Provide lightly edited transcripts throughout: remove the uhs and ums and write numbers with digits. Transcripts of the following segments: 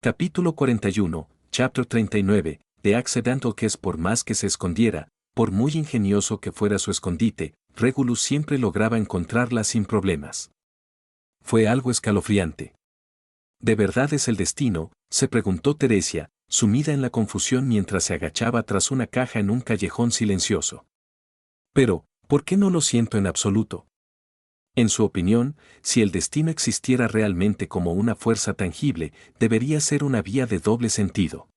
Capítulo 41, Chapter 39, The Accidental Kiss. Por más que se escondiera, por muy ingenioso que fuera su escondite, Regulus siempre lograba encontrarla sin problemas. Fue algo escalofriante. ¿De verdad es el destino?, se preguntó Teresia, sumida en la confusión mientras se agachaba tras una caja en un callejón silencioso. Pero, ¿por qué no lo siento en absoluto? En su opinión, si el destino existiera realmente como una fuerza tangible, debería ser una vía de doble sentido.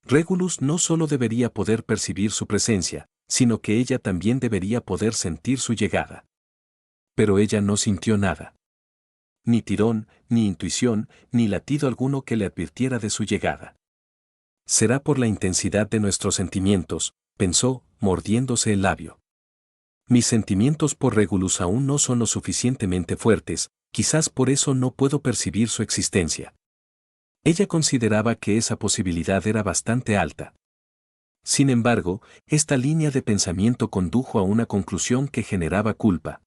Regulus no solo debería poder percibir su presencia, sino que ella también debería poder sentir su llegada. Pero ella no sintió nada. Ni tirón, ni intuición, ni latido alguno que le advirtiera de su llegada. Será por la intensidad de nuestros sentimientos, pensó, mordiéndose el labio. Mis sentimientos por Regulus aún no son lo suficientemente fuertes, quizás por eso no puedo percibir su existencia. Ella consideraba que esa posibilidad era bastante alta. Sin embargo, esta línea de pensamiento condujo a una conclusión que generaba culpa.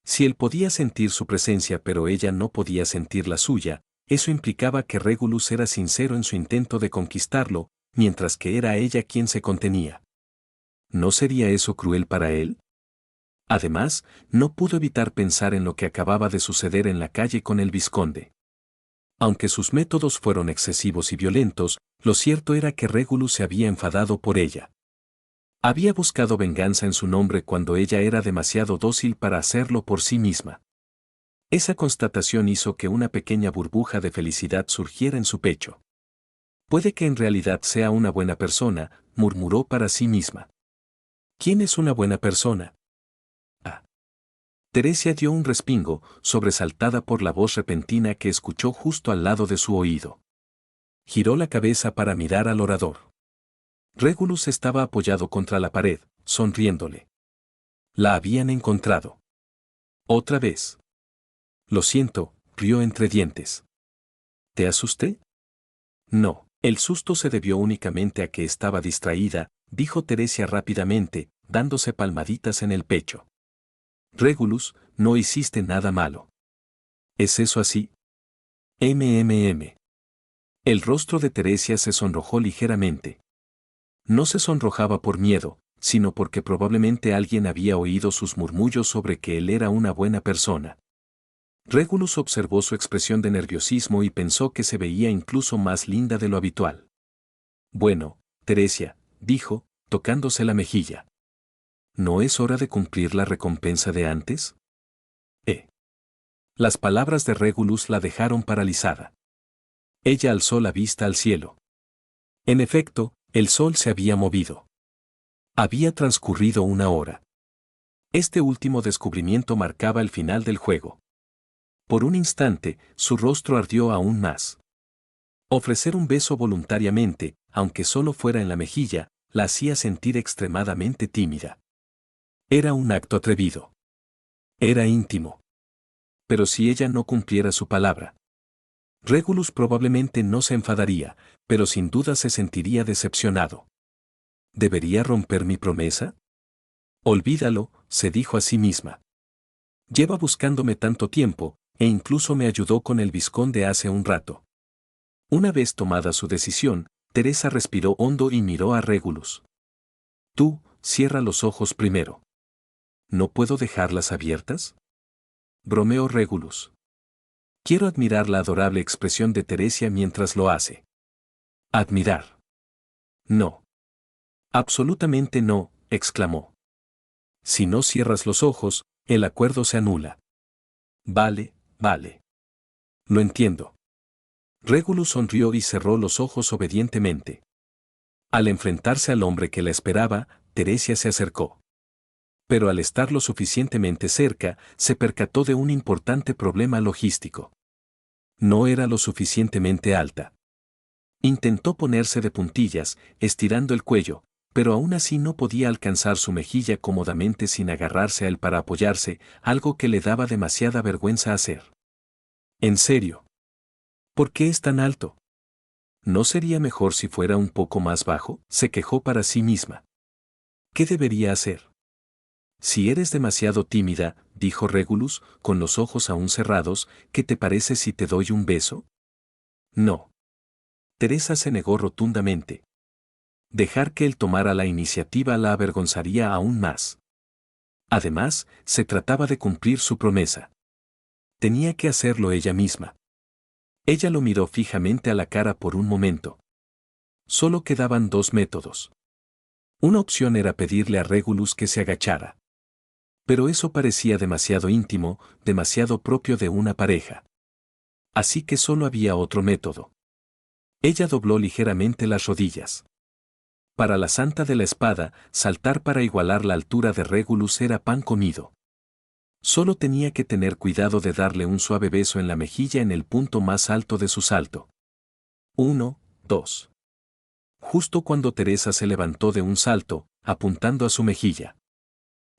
Si él podía sentir su presencia pero ella no podía sentir la suya, eso implicaba que Regulus era sincero en su intento de conquistarlo, mientras que era ella quien se contenía. ¿No sería eso cruel para él? Además, no pudo evitar pensar en lo que acababa de suceder en la calle con el vizconde. Aunque sus métodos fueron excesivos y violentos, lo cierto era que Regulus se había enfadado por ella. Había buscado venganza en su nombre cuando ella era demasiado dócil para hacerlo por sí misma. Esa constatación hizo que una pequeña burbuja de felicidad surgiera en su pecho. Puede que en realidad sea una buena persona, murmuró para sí misma. ¿Quién es una buena persona? Teresia dio un respingo, sobresaltada por la voz repentina que escuchó justo al lado de su oído. Giró la cabeza para mirar al orador. Regulus estaba apoyado contra la pared, sonriéndole. La habían encontrado. Otra vez. Lo siento, rió entre dientes. ¿Te asusté? No, el susto se debió únicamente a que estaba distraída, dijo Teresia rápidamente, dándose palmaditas en el pecho. Regulus, no hiciste nada malo. ¿Es eso así? MMM. El rostro de Teresia se sonrojó ligeramente. No se sonrojaba por miedo, sino porque probablemente alguien había oído sus murmullos sobre que él era una buena persona. Regulus observó su expresión de nerviosismo y pensó que se veía incluso más linda de lo habitual. Bueno, Teresia, dijo, tocándose la mejilla. ¿No es hora de cumplir la recompensa de antes? Las palabras de Regulus la dejaron paralizada. Ella alzó la vista al cielo. En efecto, el sol se había movido. Había transcurrido una hora. Este último descubrimiento marcaba el final del juego. Por un instante, su rostro ardió aún más. Ofrecer un beso voluntariamente, aunque solo fuera en la mejilla, la hacía sentir extremadamente tímida. Era un acto atrevido. Era íntimo. Pero si ella no cumpliera su palabra, Regulus probablemente no se enfadaría, pero sin duda se sentiría decepcionado. ¿Debería romper mi promesa? Olvídalo, se dijo a sí misma. Lleva buscándome tanto tiempo, e incluso me ayudó con el vizconde hace un rato. Una vez tomada su decisión, Teresa respiró hondo y miró a Regulus. Tú, cierra los ojos primero. ¿No puedo dejarlas abiertas? Bromeó Regulus. Quiero admirar la adorable expresión de Teresia mientras lo hace. Admirar. No. Absolutamente no, exclamó. Si no cierras los ojos, el acuerdo se anula. Vale, vale. Lo entiendo. Regulus sonrió y cerró los ojos obedientemente. Al enfrentarse al hombre que la esperaba, Teresia se acercó. Pero al estar lo suficientemente cerca, se percató de un importante problema logístico. No era lo suficientemente alta. Intentó ponerse de puntillas, estirando el cuello, pero aún así no podía alcanzar su mejilla cómodamente sin agarrarse a él para apoyarse, algo que le daba demasiada vergüenza hacer. ¿En serio? ¿Por qué es tan alto? ¿No sería mejor si fuera un poco más bajo?, se quejó para sí misma. ¿Qué debería hacer? Si eres demasiado tímida, dijo Regulus, con los ojos aún cerrados, ¿qué te parece si te doy un beso? No. Teresa se negó rotundamente. Dejar que él tomara la iniciativa la avergonzaría aún más. Además, se trataba de cumplir su promesa. Tenía que hacerlo ella misma. Ella lo miró fijamente a la cara por un momento. Solo quedaban dos métodos. Una opción era pedirle a Regulus que se agachara. Pero eso parecía demasiado íntimo, demasiado propio de una pareja. Así que solo había otro método. Ella dobló ligeramente las rodillas. Para la santa de la espada, saltar para igualar la altura de Regulus era pan comido. Solo tenía que tener cuidado de darle un suave beso en la mejilla en el punto más alto de su salto. 1, 2. Justo cuando Teresa se levantó de un salto, apuntando a su mejilla.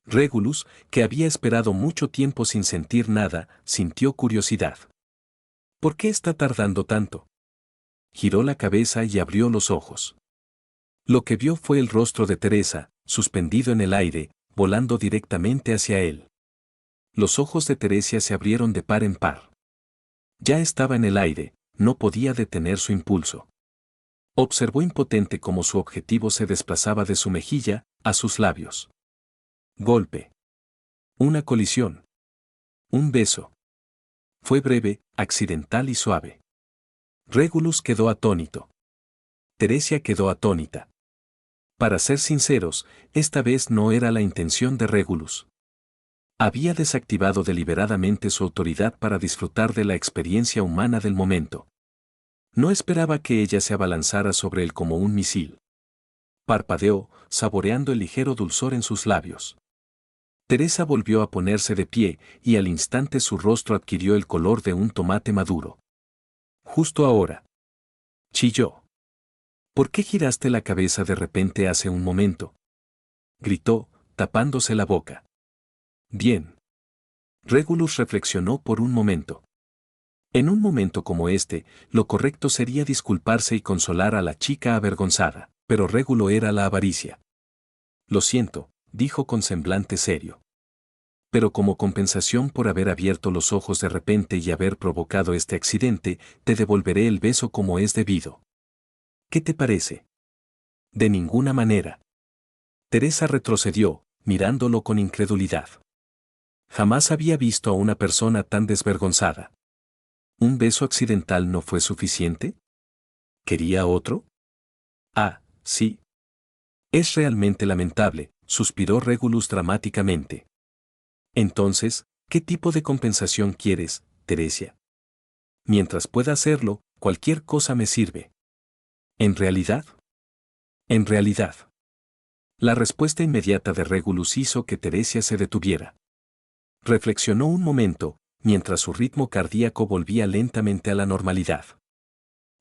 Regulus, que había esperado mucho tiempo sin sentir nada, sintió curiosidad. ¿Por qué está tardando tanto? Giró la cabeza y abrió los ojos. Lo que vio fue el rostro de Teresa, suspendido en el aire, volando directamente hacia él. Los ojos de Teresa se abrieron de par en par. Ya estaba en el aire, no podía detener su impulso. Observó impotente cómo su objetivo se desplazaba de su mejilla a sus labios. Golpe. Una colisión. Un beso. Fue breve, accidental y suave. Regulus quedó atónito. Teresa quedó atónita. Para ser sinceros, esta vez no era la intención de Regulus. Había desactivado deliberadamente su autoridad para disfrutar de la experiencia humana del momento. No esperaba que ella se abalanzara sobre él como un misil. Parpadeó, saboreando el ligero dulzor en sus labios. Teresa volvió a ponerse de pie, y al instante su rostro adquirió el color de un tomate maduro. Justo ahora. Chilló. ¿Por qué giraste la cabeza de repente hace un momento? Gritó, tapándose la boca. Bien. Regulus reflexionó por un momento. En un momento como este, lo correcto sería disculparse y consolar a la chica avergonzada, pero Regulo era la avaricia. Lo siento, dijo con semblante serio. Pero como compensación por haber abierto los ojos de repente y haber provocado este accidente, te devolveré el beso como es debido. ¿Qué te parece? De ninguna manera. Teresa retrocedió, mirándolo con incredulidad. Jamás había visto a una persona tan desvergonzada. ¿Un beso accidental no fue suficiente? ¿Quería otro? Ah, sí. Es realmente lamentable, suspiró Regulus dramáticamente. Entonces, ¿qué tipo de compensación quieres, Teresa? Mientras pueda hacerlo, cualquier cosa me sirve. ¿En realidad? En realidad. La respuesta inmediata de Regulus hizo que Teresa se detuviera. Reflexionó un momento, mientras su ritmo cardíaco volvía lentamente a la normalidad.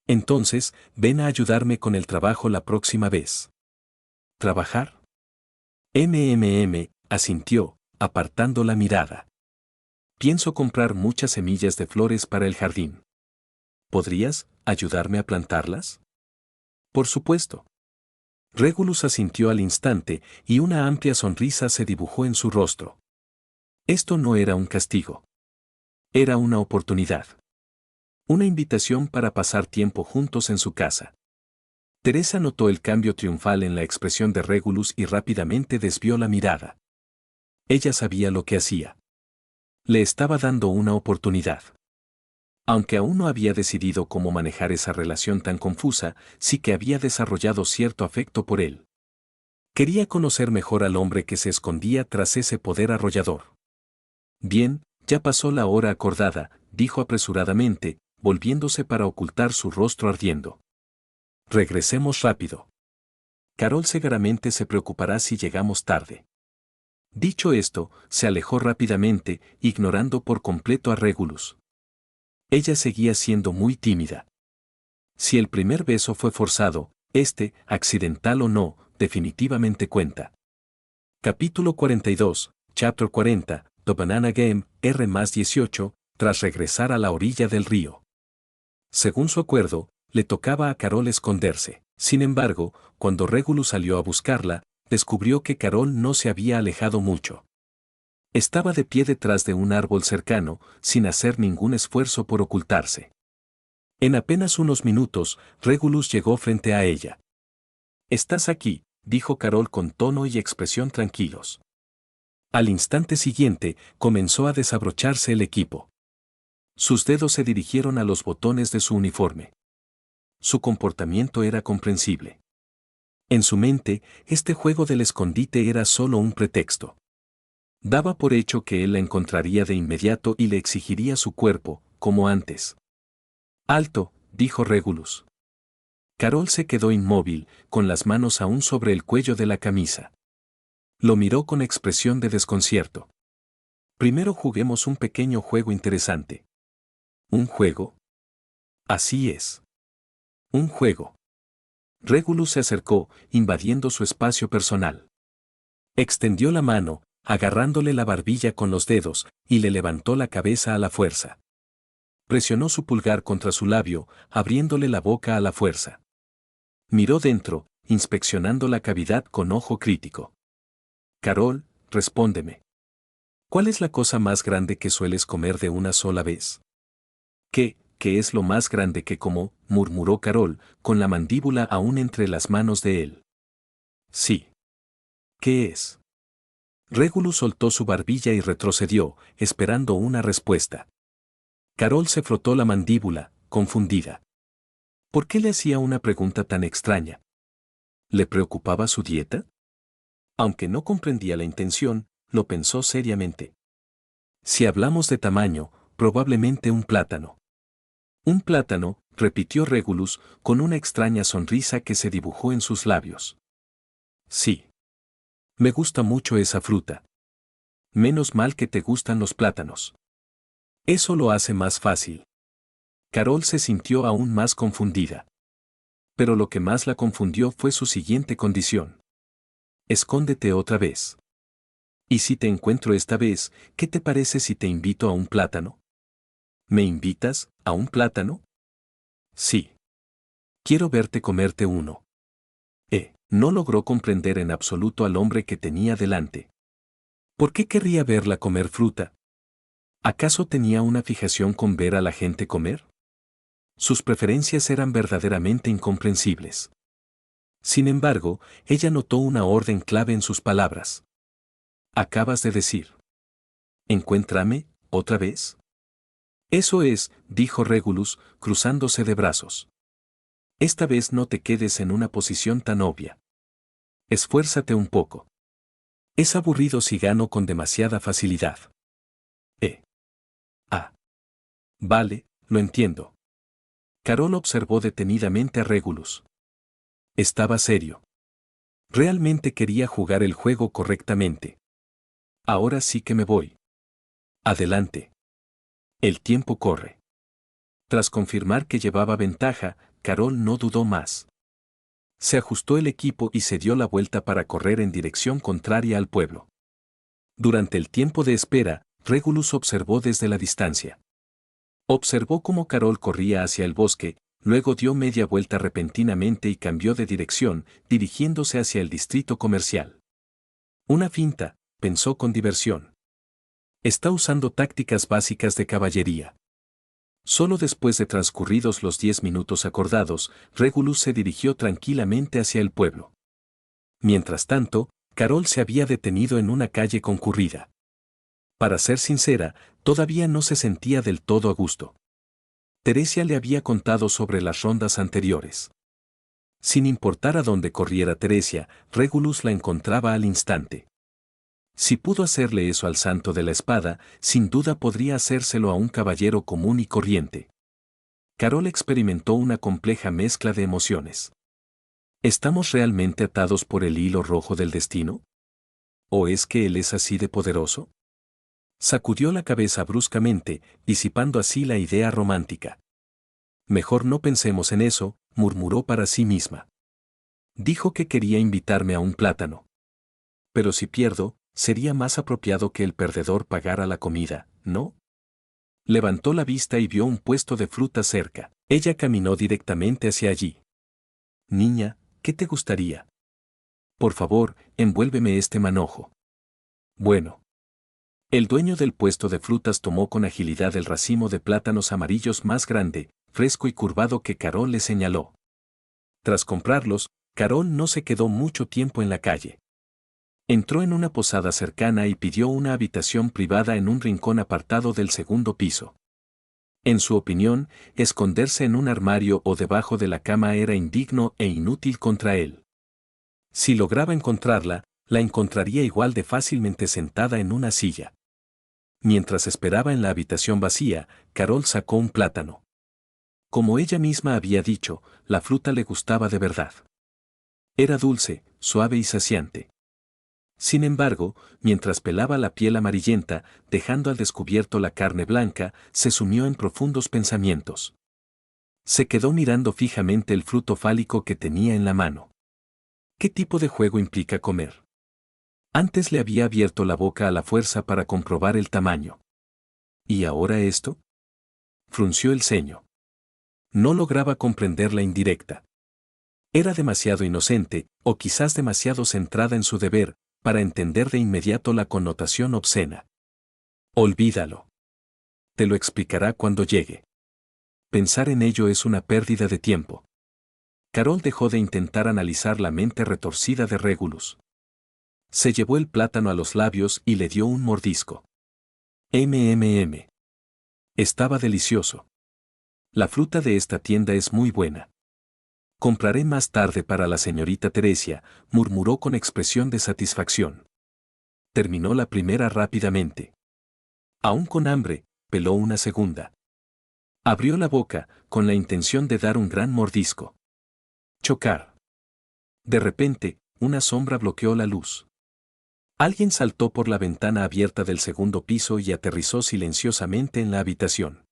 Entonces, ven a ayudarme con el trabajo la próxima vez. ¿Trabajar? Asintió, apartando la mirada. Pienso comprar muchas semillas de flores para el jardín. ¿Podrías ayudarme a plantarlas? Por supuesto. Regulus asintió al instante y una amplia sonrisa se dibujó en su rostro. Esto no era un castigo. Era una oportunidad. Una invitación para pasar tiempo juntos en su casa. Teresa notó el cambio triunfal en la expresión de Regulus y rápidamente desvió la mirada. Ella sabía lo que hacía. Le estaba dando una oportunidad. Aunque aún no había decidido cómo manejar esa relación tan confusa, sí que había desarrollado cierto afecto por él. Quería conocer mejor al hombre que se escondía tras ese poder arrollador. Bien, ya pasó la hora acordada, dijo apresuradamente, volviéndose para ocultar su rostro ardiendo. Regresemos rápido. Carol seguramente se preocupará si llegamos tarde. Dicho esto, se alejó rápidamente, ignorando por completo a Regulus. Ella seguía siendo muy tímida. Si el primer beso fue forzado, accidental o no, definitivamente cuenta. Capítulo 42, Chapter 40, The Banana Game, R+18, tras regresar a la orilla del río. Según su acuerdo, le tocaba a Carol esconderse. Sin embargo, cuando Regulus salió a buscarla, descubrió que Carol no se había alejado mucho. Estaba de pie detrás de un árbol cercano, sin hacer ningún esfuerzo por ocultarse. En apenas unos minutos, Regulus llegó frente a ella. «Estás aquí», dijo Carol con tono y expresión tranquilos. Al instante siguiente, comenzó a desabrocharse el equipo. Sus dedos se dirigieron a los botones de su uniforme. Su comportamiento era comprensible. En su mente, este juego del escondite era solo un pretexto. Daba por hecho que él la encontraría de inmediato y le exigiría su cuerpo, como antes. «Alto», dijo Regulus. Carol se quedó inmóvil, con las manos aún sobre el cuello de la camisa. Lo miró con expresión de desconcierto. «Primero juguemos un pequeño juego interesante». «¿Un juego?» «Así es. Un juego». Regulus se acercó, invadiendo su espacio personal. Extendió la mano, agarrándole la barbilla con los dedos, y le levantó la cabeza a la fuerza. Presionó su pulgar contra su labio, abriéndole la boca a la fuerza. Miró dentro, inspeccionando la cavidad con ojo crítico. «Carol, respóndeme. ¿Cuál es la cosa más grande que sueles comer de una sola vez?» ¿Qué es lo más grande que como?», murmuró Carol, con la mandíbula aún entre las manos de él. «Sí. ¿Qué es?». Regulus soltó su barbilla y retrocedió, esperando una respuesta. Carol se frotó la mandíbula, confundida. ¿Por qué le hacía una pregunta tan extraña? ¿Le preocupaba su dieta? Aunque no comprendía la intención, lo pensó seriamente. Si hablamos de tamaño, probablemente un plátano. «Un plátano», repitió Regulus, con una extraña sonrisa que se dibujó en sus labios. «Sí. Me gusta mucho esa fruta. Menos mal que te gustan los plátanos. Eso lo hace más fácil». Carol se sintió aún más confundida. Pero lo que más la confundió fue su siguiente condición. «Escóndete otra vez. Y si te encuentro esta vez, ¿qué te parece si te invito a un plátano?» «¿Me invitas a un plátano?» «Sí. Quiero verte comerte uno». No logró comprender en absoluto al hombre que tenía delante. ¿Por qué querría verla comer fruta? ¿Acaso tenía una fijación con ver a la gente comer? Sus preferencias eran verdaderamente incomprensibles. Sin embargo, ella notó una orden clave en sus palabras. «Acabas de decir. ¿Encuéntrame, otra vez?» «Eso es», dijo Regulus, cruzándose de brazos. «Esta vez no te quedes en una posición tan obvia. Esfuérzate un poco. Es aburrido si gano con demasiada facilidad». Vale, lo entiendo». Carol observó detenidamente a Regulus. Estaba serio. Realmente quería jugar el juego correctamente. «Ahora sí que me voy. Adelante. El tiempo corre». Tras confirmar que llevaba ventaja, Carol no dudó más. Se ajustó el equipo y se dio la vuelta para correr en dirección contraria al pueblo. Durante el tiempo de espera, Regulus observó desde la distancia. Observó cómo Carol corría hacia el bosque, luego dio media vuelta repentinamente y cambió de dirección, dirigiéndose hacia el distrito comercial. «Una finta», pensó con diversión. «Está usando tácticas básicas de caballería». Solo después de transcurridos los 10 minutos acordados, Regulus se dirigió tranquilamente hacia el pueblo. Mientras tanto, Carol se había detenido en una calle concurrida. Para ser sincera, todavía no se sentía del todo a gusto. Teresia le había contado sobre las rondas anteriores. Sin importar a dónde corriera Teresia, Regulus la encontraba al instante. Si pudo hacerle eso al santo de la espada, sin duda podría hacérselo a un caballero común y corriente. Carol experimentó una compleja mezcla de emociones. ¿Estamos realmente atados por el hilo rojo del destino? ¿O es que él es así de poderoso? Sacudió la cabeza bruscamente, disipando así la idea romántica. «Mejor no pensemos en eso», murmuró para sí misma. Dijo que quería invitarme a un plátano. Pero si pierdo, sería más apropiado que el perdedor pagara la comida, ¿no? Levantó la vista y vio un puesto de fruta cerca. Ella caminó directamente hacia allí. «Niña, ¿qué te gustaría? Por favor, envuélveme este manojo». «Bueno». El dueño del puesto de frutas tomó con agilidad el racimo de plátanos amarillos más grande, fresco y curvado que Carol le señaló. Tras comprarlos, Carol no se quedó mucho tiempo en la calle. Entró en una posada cercana y pidió una habitación privada en un rincón apartado del segundo piso. En su opinión, esconderse en un armario o debajo de la cama era indigno e inútil contra él. Si lograba encontrarla, la encontraría igual de fácilmente sentada en una silla. Mientras esperaba en la habitación vacía, Carol sacó un plátano. Como ella misma había dicho, la fruta le gustaba de verdad. Era dulce, suave y saciante. Sin embargo, mientras pelaba la piel amarillenta, dejando al descubierto la carne blanca, se sumió en profundos pensamientos. Se quedó mirando fijamente el fruto fálico que tenía en la mano. ¿Qué tipo de juego implica comer? Antes le había abierto la boca a la fuerza para comprobar el tamaño. ¿Y ahora esto? Frunció el ceño. No lograba comprender la indirecta. Era demasiado inocente, o quizás demasiado centrada en su deber, para entender de inmediato la connotación obscena. Olvídalo. Te lo explicará cuando llegue. Pensar en ello es una pérdida de tiempo. Carol dejó de intentar analizar la mente retorcida de Regulus. Se llevó el plátano a los labios y le dio un mordisco. MMM. Estaba delicioso. La fruta de esta tienda es muy buena. Compraré más tarde para la señorita Teresia, murmuró con expresión de satisfacción. Terminó la primera rápidamente. Aún con hambre, peló una segunda. Abrió la boca, con la intención de dar un gran mordisco. Chocar. De repente, una sombra bloqueó la luz. Alguien saltó por la ventana abierta del segundo piso y aterrizó silenciosamente en la habitación.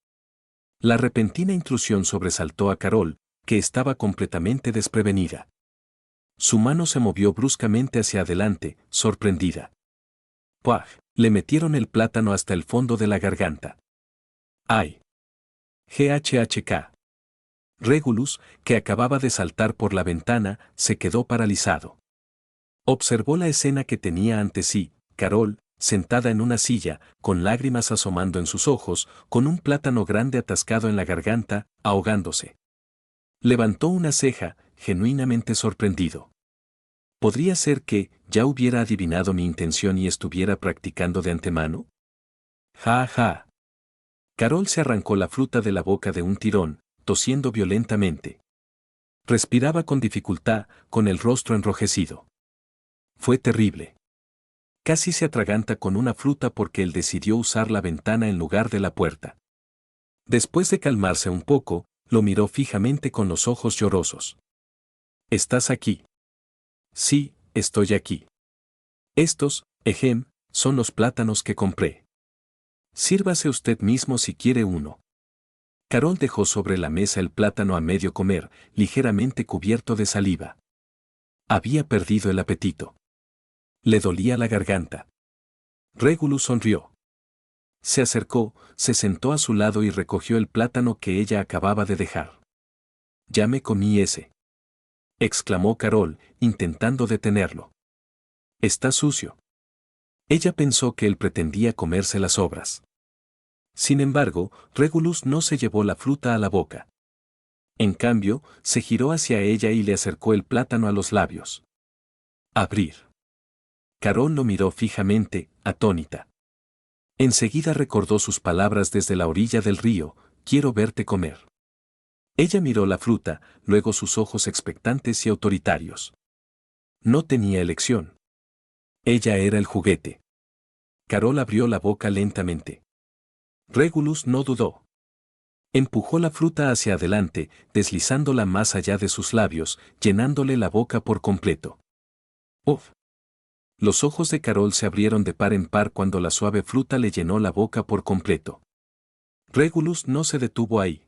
La repentina intrusión sobresaltó a Carol, que estaba completamente desprevenida. Su mano se movió bruscamente hacia adelante, sorprendida. ¡Puaj! Le metieron el plátano hasta el fondo de la garganta. ¡Ay! GHHK. Regulus, que acababa de saltar por la ventana, se quedó paralizado. Observó la escena que tenía ante sí, Carol, sentada en una silla, con lágrimas asomando en sus ojos, con un plátano grande atascado en la garganta, ahogándose. Levantó una ceja, genuinamente sorprendido. ¿Podría ser que ya hubiera adivinado mi intención y estuviera practicando de antemano? Ja, ja. Carol se arrancó la fruta de la boca de un tirón, tosiendo violentamente. Respiraba con dificultad, con el rostro enrojecido. Fue terrible. Casi se atraganta con una fruta porque él decidió usar la ventana en lugar de la puerta. Después de calmarse un poco, lo miró fijamente con los ojos llorosos. ¿Estás aquí? Sí, estoy aquí. Estos, son los plátanos que compré. Sírvase usted mismo si quiere uno. Carol dejó sobre la mesa el plátano a medio comer, ligeramente cubierto de saliva. Había perdido el apetito. Le dolía la garganta. Regulus sonrió. Se acercó, se sentó a su lado y recogió el plátano que ella acababa de dejar. Ya me comí ese. Exclamó Carol, intentando detenerlo. Está sucio. Ella pensó que él pretendía comerse las sobras. Sin embargo, Regulus no se llevó la fruta a la boca. En cambio, se giró hacia ella y le acercó el plátano a los labios. Abrir. Carol lo miró fijamente, atónita. Enseguida recordó sus palabras desde la orilla del río, quiero verte comer. Ella miró la fruta, luego sus ojos expectantes y autoritarios. No tenía elección. Ella era el juguete. Carol abrió la boca lentamente. Regulus no dudó. Empujó la fruta hacia adelante, deslizándola más allá de sus labios, llenándole la boca por completo. ¡Uf! Los ojos de Carol se abrieron de par en par cuando la suave fruta le llenó la boca por completo. Regulus no se detuvo ahí.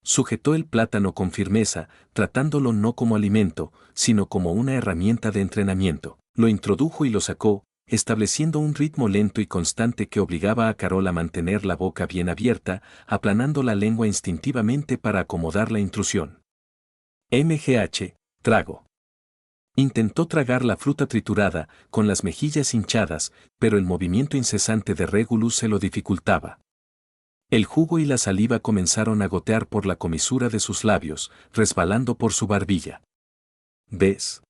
Sujetó el plátano con firmeza, tratándolo no como alimento, sino como una herramienta de entrenamiento. Lo introdujo y lo sacó, estableciendo un ritmo lento y constante que obligaba a Carol a mantener la boca bien abierta, aplanando la lengua instintivamente para acomodar la intrusión. Trago. Intentó tragar la fruta triturada, con las mejillas hinchadas, pero el movimiento incesante de Regulus se lo dificultaba. El jugo y la saliva comenzaron a gotear por la comisura de sus labios, resbalando por su barbilla. ¿Ves?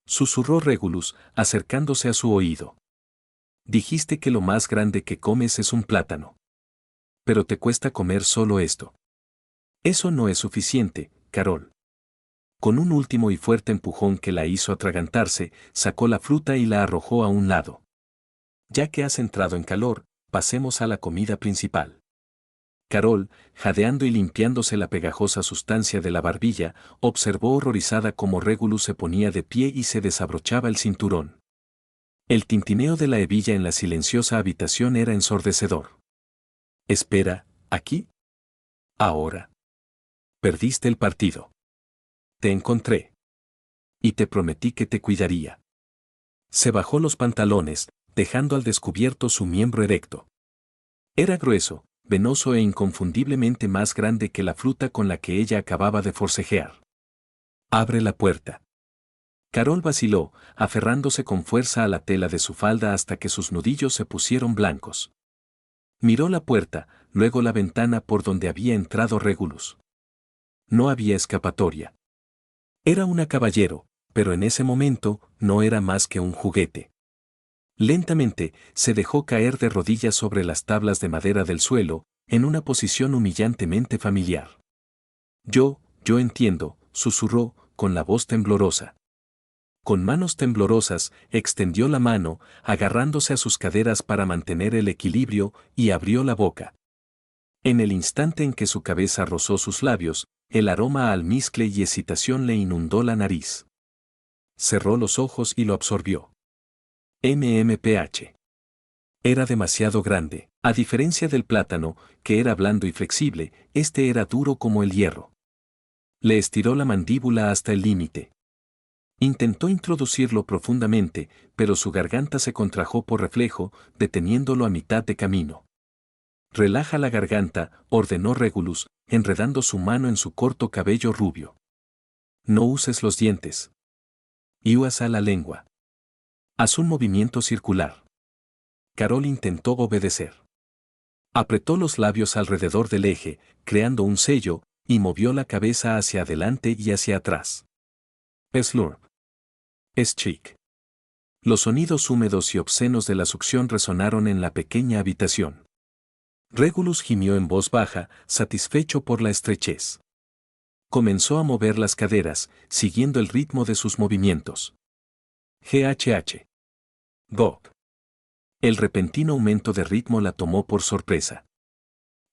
Susurró Regulus, acercándose a su oído. Dijiste que lo más grande que comes es un plátano. Pero te cuesta comer solo esto. Eso no es suficiente, Carol. Con un último y fuerte empujón que la hizo atragantarse, sacó la fruta y la arrojó a un lado. Ya que has entrado en calor, pasemos a la comida principal. Carol, jadeando y limpiándose la pegajosa sustancia de la barbilla, observó horrorizada cómo Regulus se ponía de pie y se desabrochaba el cinturón. El tintineo de la hebilla en la silenciosa habitación era ensordecedor. Espera, ¿aquí? Ahora. Perdiste el partido. Te encontré. Y te prometí que te cuidaría. Se bajó los pantalones, dejando al descubierto su miembro erecto. Era grueso, venoso e inconfundiblemente más grande que la fruta con la que ella acababa de forcejear. Abre la puerta. Carol vaciló, aferrándose con fuerza a la tela de su falda hasta que sus nudillos se pusieron blancos. Miró la puerta, luego la ventana por donde había entrado Regulus. No había escapatoria. Era una caballero, pero en ese momento no era más que un juguete. Lentamente, se dejó caer de rodillas sobre las tablas de madera del suelo, en una posición humillantemente familiar. Yo entiendo, susurró, con la voz temblorosa. Con manos temblorosas, extendió la mano, agarrándose a sus caderas para mantener el equilibrio, y abrió la boca. En el instante en que su cabeza rozó sus labios, el aroma a almizcle y excitación le inundó la nariz. Cerró los ojos y lo absorbió. MMPH. Era demasiado grande. A diferencia del plátano, que era blando y flexible, este era duro como el hierro. Le estiró la mandíbula hasta el límite. Intentó introducirlo profundamente, pero su garganta se contrajo por reflejo, deteniéndolo a mitad de camino. Relaja la garganta, ordenó Regulus, enredando su mano en su corto cabello rubio. No uses los dientes. Y usa la lengua. Haz un movimiento circular. Carol intentó obedecer. Apretó los labios alrededor del eje, creando un sello, y movió la cabeza hacia adelante y hacia atrás. Slurp. Es chic. Los sonidos húmedos y obscenos de la succión resonaron en la pequeña habitación. Regulus gimió en voz baja, satisfecho por la estrechez. Comenzó a mover las caderas, siguiendo el ritmo de sus movimientos. GHH. Gop. El repentino aumento de ritmo la tomó por sorpresa.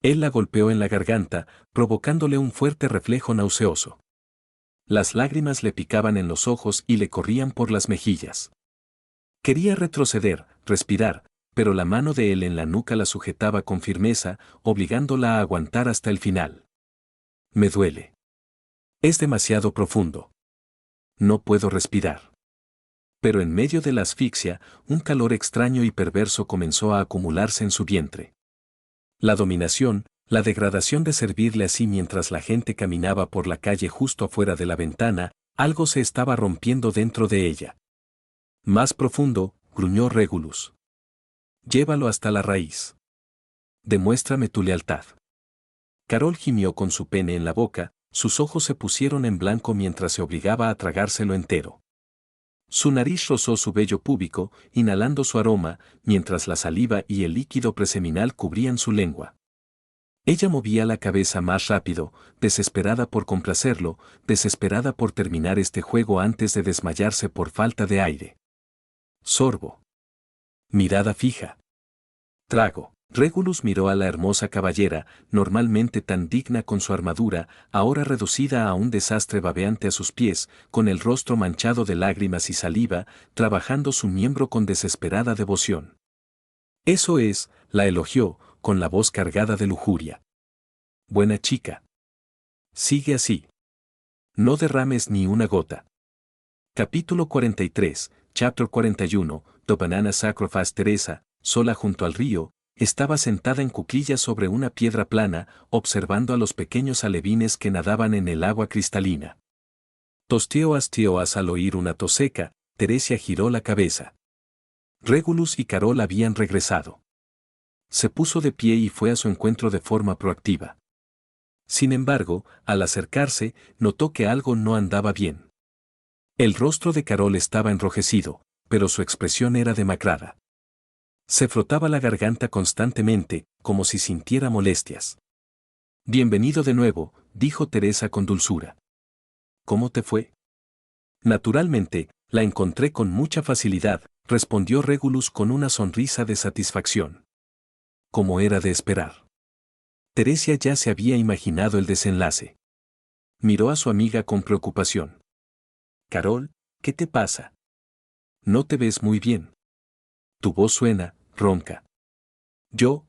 Él la golpeó en la garganta, provocándole un fuerte reflejo nauseoso. Las lágrimas le picaban en los ojos y le corrían por las mejillas. Quería retroceder, respirar, pero la mano de él en la nuca la sujetaba con firmeza, obligándola a aguantar hasta el final. Me duele. Es demasiado profundo. No puedo respirar. Pero en medio de la asfixia, un calor extraño y perverso comenzó a acumularse en su vientre. La dominación, la degradación de servirle así mientras la gente caminaba por la calle justo afuera de la ventana, algo se estaba rompiendo dentro de ella. Más profundo, gruñó Regulus. Llévalo hasta la raíz. Demuéstrame tu lealtad. Carol gimió con su pene en la boca, sus ojos se pusieron en blanco mientras se obligaba a tragárselo entero. Su nariz rozó su vello púbico, inhalando su aroma, mientras la saliva y el líquido preseminal cubrían su lengua. Ella movía la cabeza más rápido, desesperada por complacerlo, desesperada por terminar este juego antes de desmayarse por falta de aire. Sorbo. Mirada fija. Trago. Regulus miró a la hermosa caballera, normalmente tan digna con su armadura, ahora reducida a un desastre babeante a sus pies, con el rostro manchado de lágrimas y saliva, trabajando su miembro con desesperada devoción. Eso es, la elogió, con la voz cargada de lujuria. Buena chica. Sigue así. No derrames ni una gota. Capítulo 43, Chapter 41, The Banana Sacrifice. Teresa, sola junto al río, estaba sentada en cuclillas sobre una piedra plana, observando a los pequeños alevines que nadaban en el agua cristalina. Tostioas al oír una tos seca, Teresia giró la cabeza. Regulus y Carol habían regresado. Se puso de pie y fue a su encuentro de forma proactiva. Sin embargo, al acercarse, notó que algo no andaba bien. El rostro de Carol estaba enrojecido, pero su expresión era demacrada. Se frotaba la garganta constantemente, como si sintiera molestias. Bienvenido de nuevo, dijo Teresa con dulzura. ¿Cómo te fue? Naturalmente, la encontré con mucha facilidad, respondió Regulus con una sonrisa de satisfacción. Como era de esperar. Teresia ya se había imaginado el desenlace. Miró a su amiga con preocupación. Carol, ¿qué te pasa? No te ves muy bien. Tu voz suena, ronca. Yo,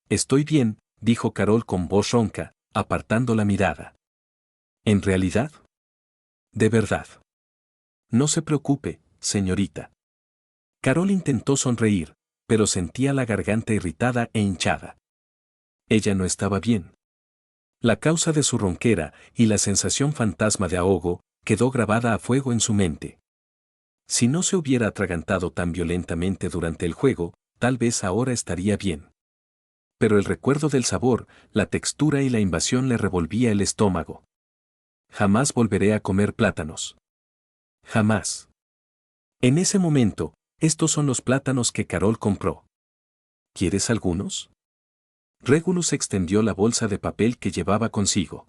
estoy bien, dijo Carol con voz ronca, apartando la mirada. ¿En realidad? De verdad. No se preocupe, señorita. Carol intentó sonreír, pero sentía la garganta irritada e hinchada. Ella no estaba bien. La causa de su ronquera y la sensación fantasma de ahogo quedó grabada a fuego en su mente. Si no se hubiera atragantado tan violentamente durante el juego, tal vez ahora estaría bien. Pero el recuerdo del sabor, la textura y la invasión le revolvía el estómago. Jamás volveré a comer plátanos. Jamás. En ese momento, estos son los plátanos que Carol compró. ¿Quieres algunos? Regulus extendió la bolsa de papel que llevaba consigo.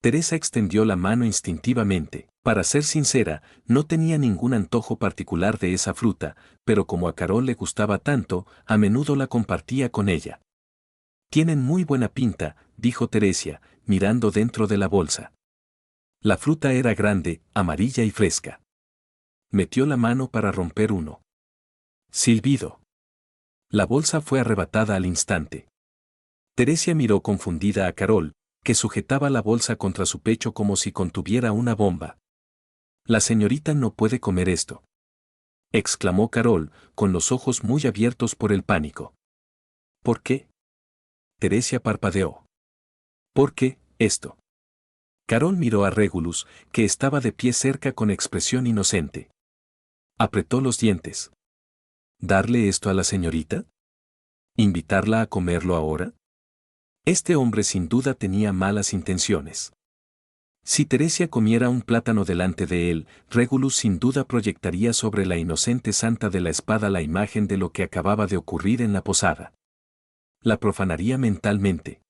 Teresa extendió la mano instintivamente. Para ser sincera, no tenía ningún antojo particular de esa fruta, pero como a Carol le gustaba tanto, a menudo la compartía con ella. Tienen muy buena pinta, dijo Teresia, mirando dentro de la bolsa. La fruta era grande, amarilla y fresca. Metió la mano para romper uno. Silbido. La bolsa fue arrebatada al instante. Teresia miró confundida a Carol, que sujetaba la bolsa contra su pecho como si contuviera una bomba. La señorita no puede comer esto, exclamó Carol, con los ojos muy abiertos por el pánico. ¿Por qué? Teresia parpadeó. ¿Por qué, esto? Carol miró a Regulus, que estaba de pie cerca con expresión inocente. Apretó los dientes. ¿Darle esto a la señorita? ¿Invitarla a comerlo ahora? Este hombre sin duda tenía malas intenciones. Si Teresia comiera un plátano delante de él, Regulus sin duda proyectaría sobre la inocente santa de la espada la imagen de lo que acababa de ocurrir en la posada. La profanaría mentalmente.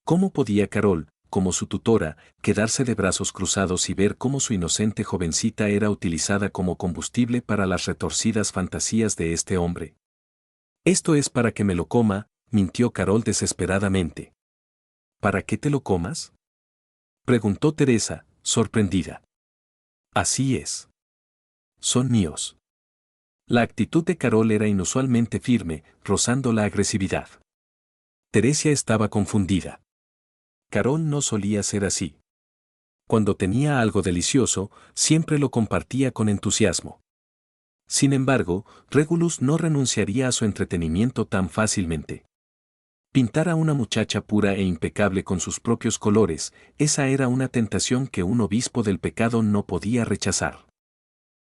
¿Cómo podía Carol, como su tutora, quedarse de brazos cruzados y ver cómo su inocente jovencita era utilizada como combustible para las retorcidas fantasías de este hombre? Esto es para que me lo coma, mintió Carol desesperadamente. ¿Para qué te lo comas? Preguntó Teresa, sorprendida. Así es. Son míos. La actitud de Carol era inusualmente firme, rozando la agresividad. Teresia estaba confundida. Carol no solía ser así. Cuando tenía algo delicioso, siempre lo compartía con entusiasmo. Sin embargo, Regulus no renunciaría a su entretenimiento tan fácilmente. Pintar a una muchacha pura e impecable con sus propios colores, esa era una tentación que un obispo del pecado no podía rechazar.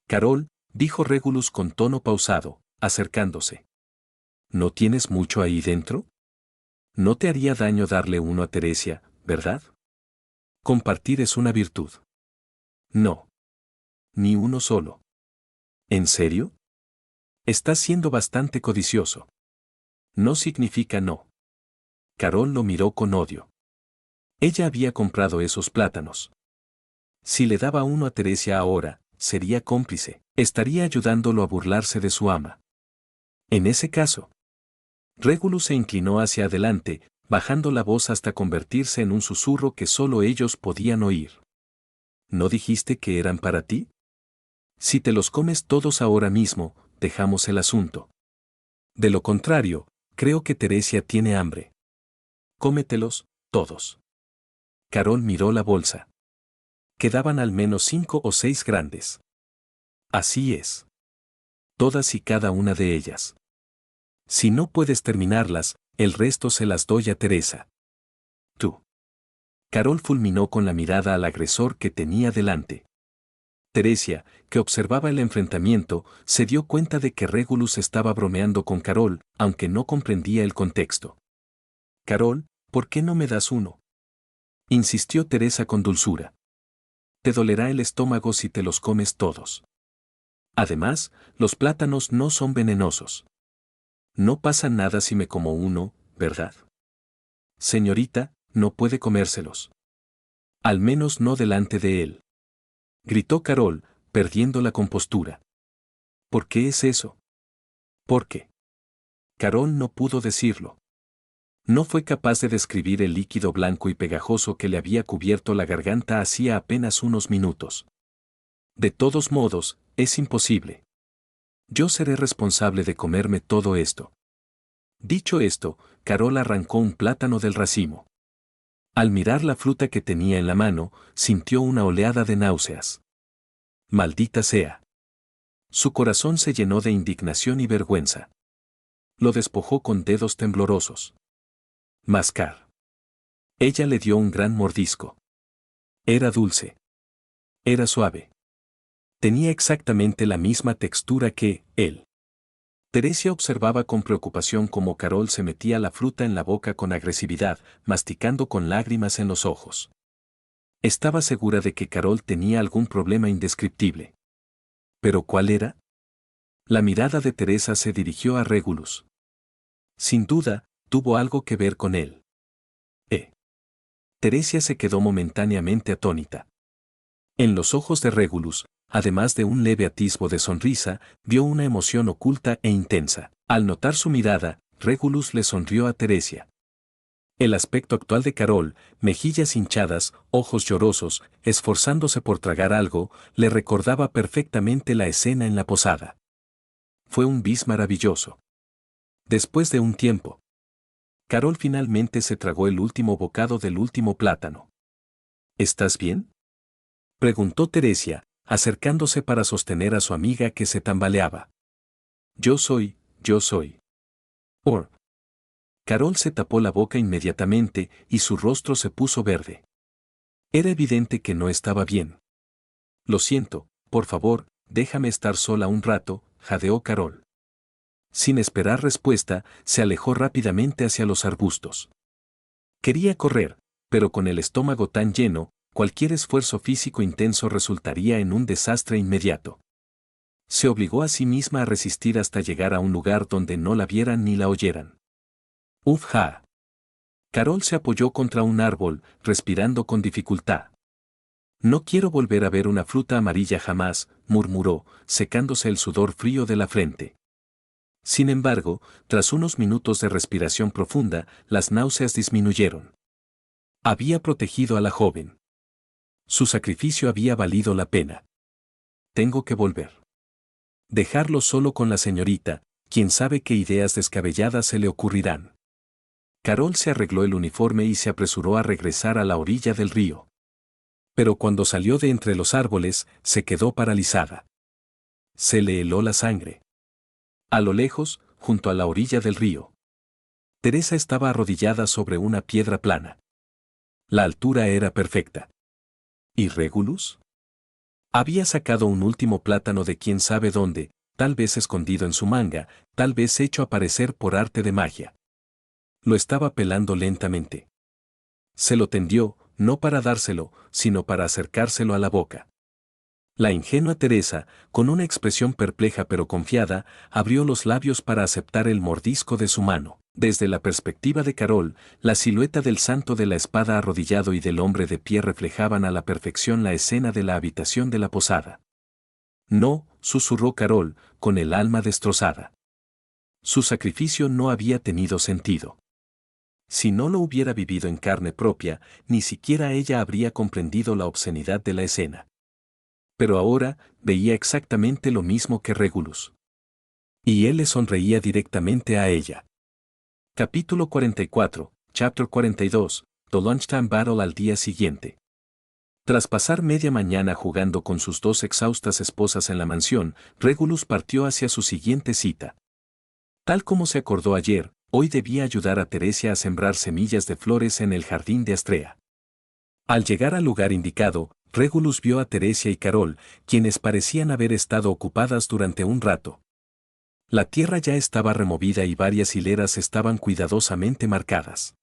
Carol, dijo Regulus con tono pausado, acercándose. ¿No tienes mucho ahí dentro? No te haría daño darle uno a Teresia, ¿verdad? Compartir es una virtud. No. Ni uno solo. ¿En serio? Estás siendo bastante codicioso. No significa no. Carol lo miró con odio. Ella había comprado esos plátanos. Si le daba uno a Teresia ahora, sería cómplice. Estaría ayudándolo a burlarse de su ama. En ese caso, Regulus se inclinó hacia adelante, bajando la voz hasta convertirse en un susurro que solo ellos podían oír. ¿No dijiste que eran para ti? Si te los comes todos ahora mismo, dejamos el asunto. De lo contrario, creo que Teresia tiene hambre. Cómetelos, todos. Carol miró la bolsa. Quedaban al menos 5 o 6 grandes. Así es. Todas y cada una de ellas. Si no puedes terminarlas, el resto se las doy a Teresa. Tú. Carol fulminó con la mirada al agresor que tenía delante. Teresia, que observaba el enfrentamiento, se dio cuenta de que Regulus estaba bromeando con Carol, aunque no comprendía el contexto. «Carol, ¿por qué no me das uno?», insistió Teresa con dulzura. «Te dolerá el estómago si te los comes todos. Además, los plátanos no son venenosos. No pasa nada si me como uno, ¿verdad?». «Señorita, no puede comérselos. Al menos no delante de él», gritó Carol, perdiendo la compostura. «¿Por qué es eso?». «¿Por qué?». Carol no pudo decirlo. No fue capaz de describir el líquido blanco y pegajoso que le había cubierto la garganta hacía apenas unos minutos. «De todos modos, es imposible. Yo seré responsable de comerme todo esto». Dicho esto, Carol arrancó un plátano del racimo. Al mirar la fruta que tenía en la mano, sintió una oleada de náuseas. «Maldita sea». Su corazón se llenó de indignación y vergüenza. Lo despojó con dedos temblorosos. Mascar. Ella le dio un gran mordisco. Era dulce. Era suave. Tenía exactamente la misma textura que él. Teresia observaba con preocupación cómo Carol se metía la fruta en la boca con agresividad, masticando con lágrimas en los ojos. Estaba segura de que Carol tenía algún problema indescriptible. ¿Pero cuál era? La mirada de Teresa se dirigió a Regulus. Sin duda, tuvo algo que ver con él. Teresia se quedó momentáneamente atónita. En los ojos de Regulus, además de un leve atisbo de sonrisa, vio una emoción oculta e intensa. Al notar su mirada, Regulus le sonrió a Teresia. El aspecto actual de Carol, mejillas hinchadas, ojos llorosos, esforzándose por tragar algo, le recordaba perfectamente la escena en la posada. Fue un bis maravilloso. Después de un tiempo, Carol finalmente se tragó el último bocado del último plátano. «¿Estás bien?», preguntó Teresia, acercándose para sostener a su amiga que se tambaleaba. Yo soy. Carol se tapó la boca inmediatamente y su rostro se puso verde. Era evidente que no estaba bien. «Lo siento, por favor, déjame estar sola un rato», jadeó Carol. Sin esperar respuesta, se alejó rápidamente hacia los arbustos. Quería correr, pero con el estómago tan lleno, cualquier esfuerzo físico intenso resultaría en un desastre inmediato. Se obligó a sí misma a resistir hasta llegar a un lugar donde no la vieran ni la oyeran. «Uf-ja». Carol se apoyó contra un árbol, respirando con dificultad. «No quiero volver a ver una fruta amarilla jamás», murmuró, secándose el sudor frío de la frente. Sin embargo, tras unos minutos de respiración profunda, las náuseas disminuyeron. Había protegido a la joven. Su sacrificio había valido la pena. «Tengo que volver. Dejarlo solo con la señorita, quién sabe qué ideas descabelladas se le ocurrirán». Carol se arregló el uniforme y se apresuró a regresar a la orilla del río. Pero cuando salió de entre los árboles, se quedó paralizada. Se le heló la sangre. A lo lejos, junto a la orilla del río, Teresa estaba arrodillada sobre una piedra plana. La altura era perfecta. ¿Y Regulus? Había sacado un último plátano de quién sabe dónde, tal vez escondido en su manga, tal vez hecho aparecer por arte de magia. Lo estaba pelando lentamente. Se lo tendió, no para dárselo, sino para acercárselo a la boca. La ingenua Teresa, con una expresión perpleja pero confiada, abrió los labios para aceptar el mordisco de su mano. Desde la perspectiva de Carol, la silueta del santo de la espada arrodillado y del hombre de pie reflejaban a la perfección la escena de la habitación de la posada. «No», susurró Carol, con el alma destrozada. Su sacrificio no había tenido sentido. Si no lo hubiera vivido en carne propia, ni siquiera ella habría comprendido la obscenidad de la escena. Pero ahora, veía exactamente lo mismo que Regulus. Y él le sonreía directamente a ella. Capítulo 44, Chapter 42, The Lunchtime Battle. Al día siguiente. Tras pasar media mañana jugando con sus dos exhaustas esposas en la mansión, Regulus partió hacia su siguiente cita. Tal como se acordó ayer, hoy debía ayudar a Teresia a sembrar semillas de flores en el jardín de Astrea. Al llegar al lugar indicado, Regulus vio a Teresia y Carol, quienes parecían haber estado ocupadas durante un rato. La tierra ya estaba removida y varias hileras estaban cuidadosamente marcadas.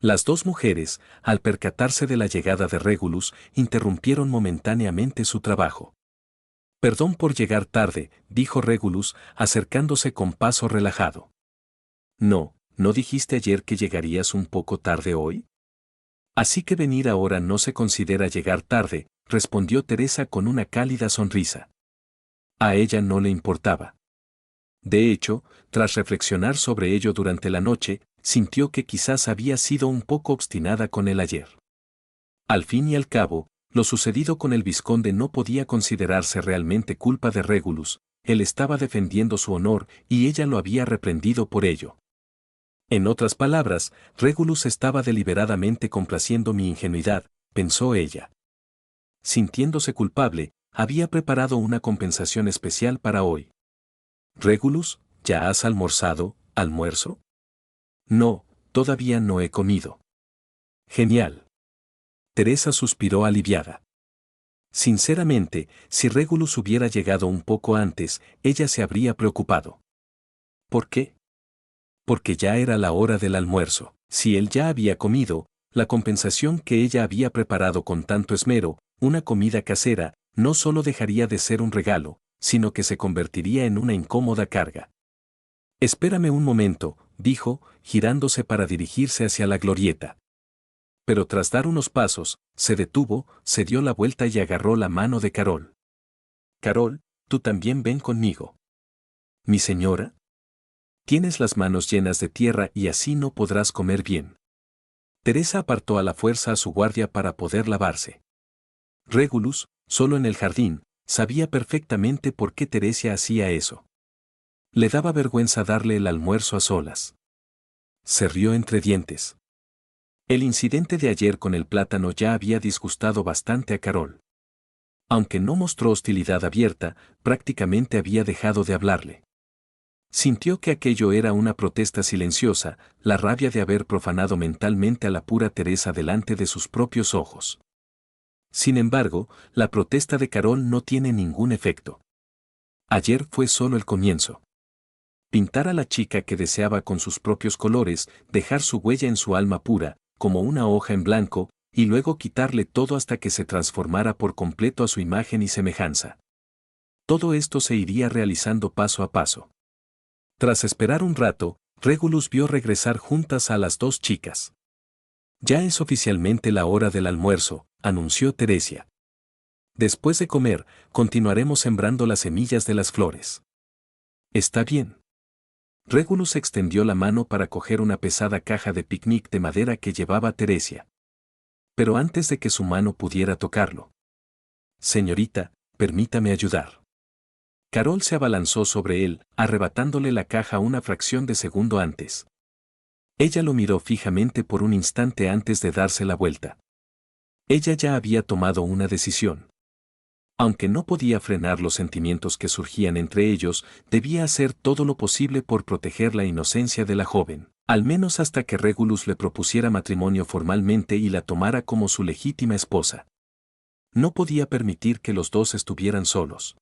Las dos mujeres, al percatarse de la llegada de Regulus, interrumpieron momentáneamente su trabajo. «Perdón por llegar tarde», dijo Regulus, acercándose con paso relajado. ¿No dijiste ayer que llegarías un poco tarde hoy? Así que venir ahora no se considera llegar tarde, respondió Teresa con una cálida sonrisa. A ella no le importaba. De hecho, tras reflexionar sobre ello durante la noche, sintió que quizás había sido un poco obstinada con él ayer. Al fin y al cabo, lo sucedido con el vizconde no podía considerarse realmente culpa de Regulus, él estaba defendiendo su honor y ella lo había reprendido por ello. En otras palabras, Regulus estaba deliberadamente complaciendo mi ingenuidad, pensó ella. Sintiéndose culpable, había preparado una compensación especial para hoy. Regulus, ¿ya has almorzado, almuerzo? No, todavía no he comido. Genial. Teresa suspiró aliviada. Sinceramente, si Regulus hubiera llegado un poco antes, ella se habría preocupado. ¿Por qué? Porque ya era la hora del almuerzo. Si él ya había comido, la compensación que ella había preparado con tanto esmero, una comida casera, no solo dejaría de ser un regalo, sino que se convertiría en una incómoda carga. Espérame un momento, dijo, girándose para dirigirse hacia la glorieta. Pero tras dar unos pasos, se detuvo, se dio la vuelta y agarró la mano de Carol. Carol, tú también ven conmigo. ¿Mi señora? Tienes las manos llenas de tierra y así no podrás comer bien. Teresa apartó a la fuerza a su guardia para poder lavarse. Regulus, solo en el jardín, sabía perfectamente por qué Teresia hacía eso. Le daba vergüenza darle el almuerzo a solas. Se rió entre dientes. El incidente de ayer con el plátano ya había disgustado bastante a Carol. Aunque no mostró hostilidad abierta, prácticamente había dejado de hablarle. Sintió que aquello era una protesta silenciosa, la rabia de haber profanado mentalmente a la pura Teresa delante de sus propios ojos. Sin embargo, la protesta de Carol no tiene ningún efecto. Ayer fue solo el comienzo. Pintar a la chica que deseaba con sus propios colores, dejar su huella en su alma pura, como una hoja en blanco, y luego quitarle todo hasta que se transformara por completo a su imagen y semejanza. Todo esto se iría realizando paso a paso. Tras esperar un rato, Regulus vio regresar juntas a las dos chicas. Ya es oficialmente la hora del almuerzo, anunció Teresia. Después de comer, continuaremos sembrando las semillas de las flores. Está bien. Regulus extendió la mano para coger una pesada caja de picnic de madera que llevaba Teresia. Pero antes de que su mano pudiera tocarlo. Señorita, permítame ayudar. Carol se abalanzó sobre él, arrebatándole la caja una fracción de segundo antes. Ella lo miró fijamente por un instante antes de darse la vuelta. Ella ya había tomado una decisión. Aunque no podía frenar los sentimientos que surgían entre ellos, debía hacer todo lo posible por proteger la inocencia de la joven, al menos hasta que Regulus le propusiera matrimonio formalmente y la tomara como su legítima esposa. No podía permitir que los dos estuvieran solos.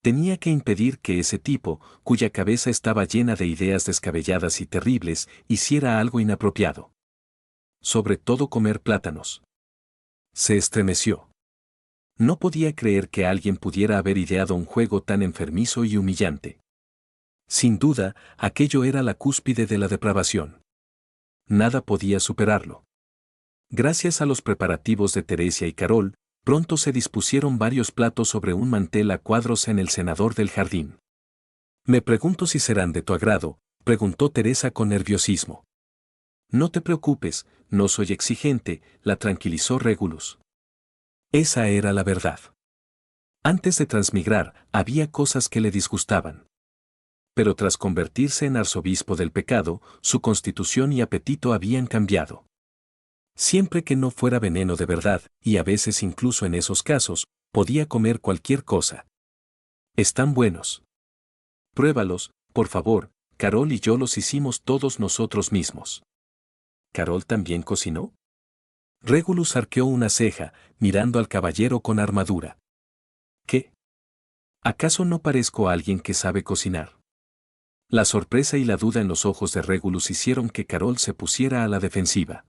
Tenía que impedir que ese tipo, cuya cabeza estaba llena de ideas descabelladas y terribles, hiciera algo inapropiado. Sobre todo comer plátanos. Se estremeció. No podía creer que alguien pudiera haber ideado un juego tan enfermizo y humillante. Sin duda, aquello era la cúspide de la depravación. Nada podía superarlo. Gracias a los preparativos de Teresia y Carol, pronto se dispusieron varios platos sobre un mantel a cuadros en el cenador del jardín. Me pregunto si serán de tu agrado, preguntó Teresa con nerviosismo. No te preocupes, no soy exigente, la tranquilizó Regulus. Esa era la verdad. Antes de transmigrar, había cosas que le disgustaban. Pero tras convertirse en arzobispo del pecado, su constitución y apetito habían cambiado. Siempre que no fuera veneno de verdad, y a veces incluso en esos casos, podía comer cualquier cosa. Están buenos. Pruébalos, por favor, Carol y yo los hicimos todos nosotros mismos. ¿Carol también cocinó? Regulus arqueó una ceja, mirando al caballero con armadura. ¿Qué? ¿Acaso no parezco a alguien que sabe cocinar? La sorpresa y la duda en los ojos de Regulus hicieron que Carol se pusiera a la defensiva.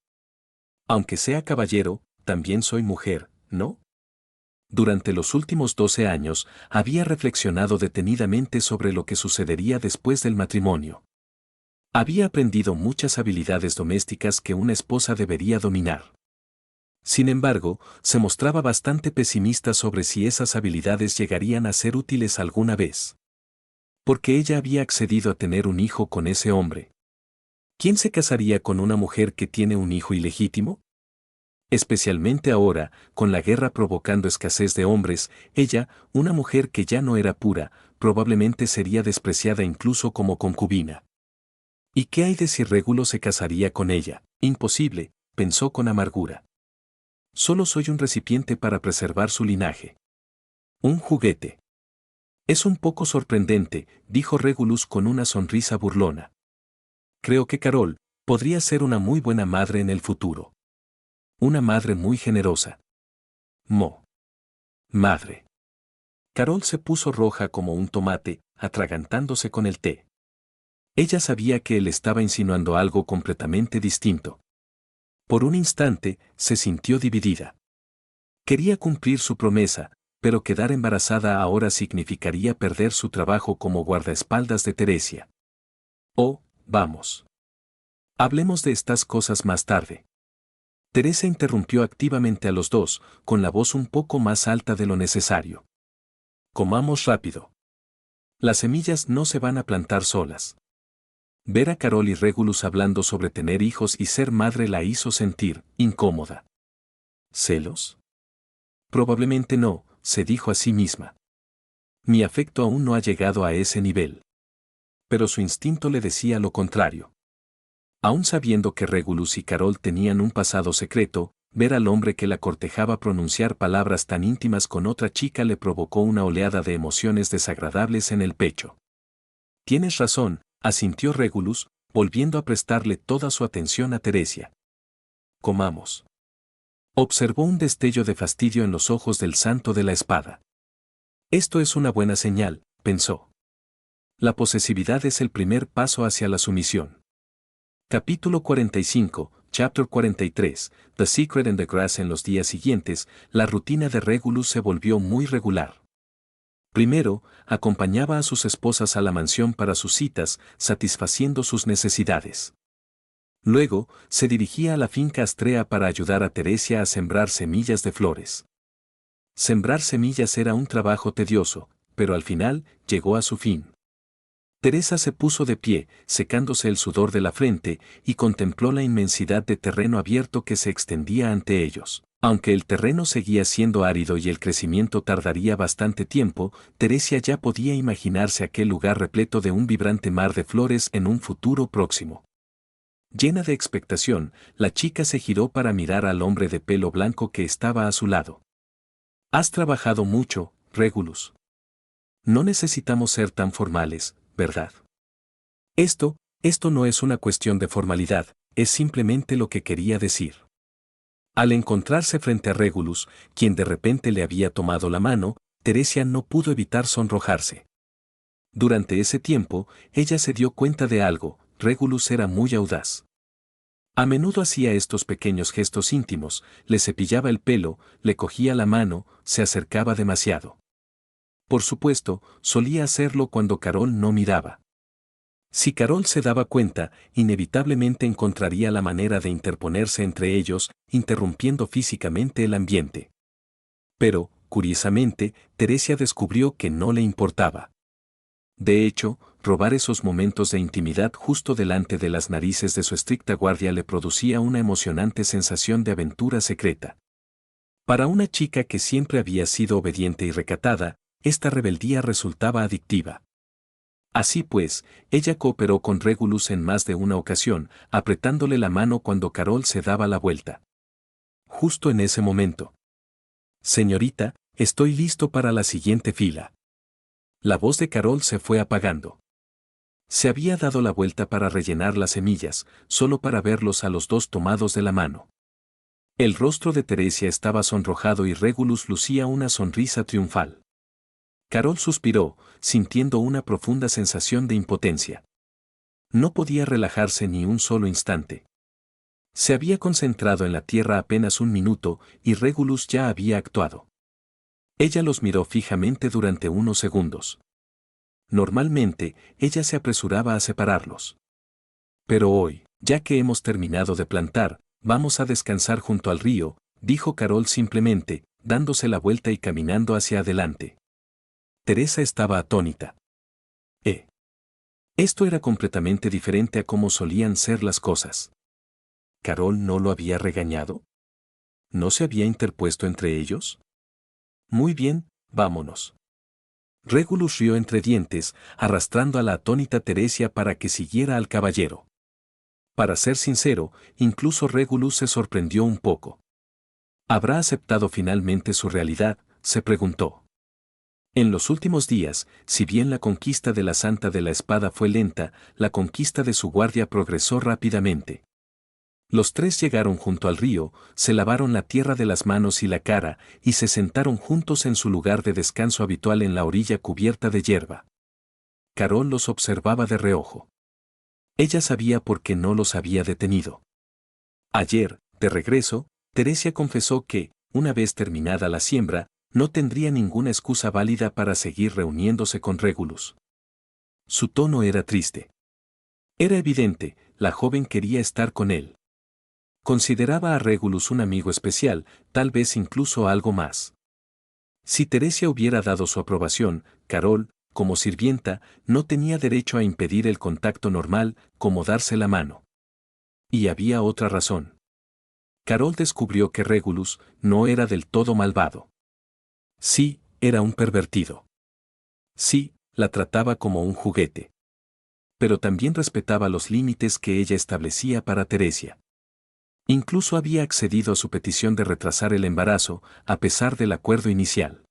Aunque sea caballero, también soy mujer, ¿no? Durante los últimos 12 años, había reflexionado detenidamente sobre lo que sucedería después del matrimonio. Había aprendido muchas habilidades domésticas que una esposa debería dominar. Sin embargo, se mostraba bastante pesimista sobre si esas habilidades llegarían a ser útiles alguna vez. Porque ella había accedido a tener un hijo con ese hombre. ¿Quién se casaría con una mujer que tiene un hijo ilegítimo? Especialmente ahora, con la guerra provocando escasez de hombres, ella, una mujer que ya no era pura, probablemente sería despreciada incluso como concubina. ¿Y qué hay de si Régulo se casaría con ella? Imposible, pensó con amargura. Solo soy un recipiente para preservar su linaje. Un juguete. Es un poco sorprendente, dijo Regulus con una sonrisa burlona. Creo que Carol podría ser una muy buena madre en el futuro. Una madre muy generosa. Madre. Carol se puso roja como un tomate, atragantándose con el té. Ella sabía que él estaba insinuando algo completamente distinto. Por un instante, se sintió dividida. Quería cumplir su promesa, pero quedar embarazada ahora significaría perder su trabajo como guardaespaldas de Teresia. Oh, vamos. Hablemos de estas cosas más tarde. Teresa interrumpió activamente a los dos, con la voz un poco más alta de lo necesario. Comamos rápido. Las semillas no se van a plantar solas. Ver a Carol y Regulus hablando sobre tener hijos y ser madre la hizo sentir incómoda. ¿Celos? Probablemente no, se dijo a sí misma. Mi afecto aún no ha llegado a ese nivel. Pero su instinto le decía lo contrario. Aún sabiendo que Regulus y Carol tenían un pasado secreto, ver al hombre que la cortejaba pronunciar palabras tan íntimas con otra chica le provocó una oleada de emociones desagradables en el pecho. Tienes razón, asintió Regulus, volviendo a prestarle toda su atención a Teresia. Comamos. Observó un destello de fastidio en los ojos del santo de la espada. Esto es una buena señal, pensó. La posesividad es el primer paso hacia la sumisión. Capítulo 45, Chapter 43, The Secret and the Grass. En los días siguientes, la rutina de Regulus se volvió muy regular. Primero, acompañaba a sus esposas a la mansión para sus citas, satisfaciendo sus necesidades. Luego, se dirigía a la finca Astrea para ayudar a Teresia a sembrar semillas de flores. Sembrar semillas era un trabajo tedioso, pero al final, llegó a su fin. Teresa se puso de pie, secándose el sudor de la frente, y contempló la inmensidad de terreno abierto que se extendía ante ellos. Aunque el terreno seguía siendo árido y el crecimiento tardaría bastante tiempo, Teresia ya podía imaginarse aquel lugar repleto de un vibrante mar de flores en un futuro próximo. Llena de expectación, la chica se giró para mirar al hombre de pelo blanco que estaba a su lado. Has trabajado mucho, Regulus. No necesitamos ser tan formales, ¿verdad? Esto no es una cuestión de formalidad, es simplemente lo que quería decir. Al encontrarse frente a Regulus, quien de repente le había tomado la mano, Teresia no pudo evitar sonrojarse. Durante ese tiempo, ella se dio cuenta de algo: Regulus era muy audaz. A menudo hacía estos pequeños gestos íntimos, le cepillaba el pelo, le cogía la mano, se acercaba demasiado. Por supuesto, solía hacerlo cuando Carol no miraba. Si Carol se daba cuenta, inevitablemente encontraría la manera de interponerse entre ellos, interrumpiendo físicamente el ambiente. Pero, curiosamente, Teresia descubrió que no le importaba. De hecho, robar esos momentos de intimidad justo delante de las narices de su estricta guardia le producía una emocionante sensación de aventura secreta. Para una chica que siempre había sido obediente y recatada, esta rebeldía resultaba adictiva. Así pues, ella cooperó con Regulus en más de una ocasión, apretándole la mano cuando Carol se daba la vuelta. Justo en ese momento. Señorita, estoy listo para la siguiente fila. La voz de Carol se fue apagando. Se había dado la vuelta para rellenar las semillas, solo para verlos a los dos tomados de la mano. El rostro de Teresia estaba sonrojado y Regulus lucía una sonrisa triunfal. Carol suspiró, sintiendo una profunda sensación de impotencia. No podía relajarse ni un solo instante. Se había concentrado en la tierra apenas un minuto y Regulus ya había actuado. Ella los miró fijamente durante unos segundos. Normalmente, ella se apresuraba a separarlos. Pero hoy, ya que hemos terminado de plantar, vamos a descansar junto al río, dijo Carol simplemente, dándose la vuelta y caminando hacia adelante. Teresa estaba atónita. Esto era completamente diferente a cómo solían ser las cosas. ¿Carol no lo había regañado? ¿No se había interpuesto entre ellos? Muy bien, vámonos. Regulus rió entre dientes, arrastrando a la atónita Teresia para que siguiera al caballero. Para ser sincero, incluso Regulus se sorprendió un poco. ¿Habrá aceptado finalmente su realidad?, se preguntó. En los últimos días, si bien la conquista de la Santa de la Espada fue lenta, la conquista de su guardia progresó rápidamente. Los tres llegaron junto al río, se lavaron la tierra de las manos y la cara, y se sentaron juntos en su lugar de descanso habitual en la orilla cubierta de hierba. Carol los observaba de reojo. Ella sabía por qué no los había detenido. Ayer, de regreso, Teresia confesó que, una vez terminada la siembra, no tendría ninguna excusa válida para seguir reuniéndose con Regulus. Su tono era triste. Era evidente, la joven quería estar con él. Consideraba a Regulus un amigo especial, tal vez incluso algo más. Si Teresia hubiera dado su aprobación, Carol, como sirvienta, no tenía derecho a impedir el contacto normal, como darse la mano. Y había otra razón. Carol descubrió que Regulus no era del todo malvado. Sí, era un pervertido. Sí, la trataba como un juguete. Pero también respetaba los límites que ella establecía para Teresia. Incluso había accedido a su petición de retrasar el embarazo, a pesar del acuerdo inicial.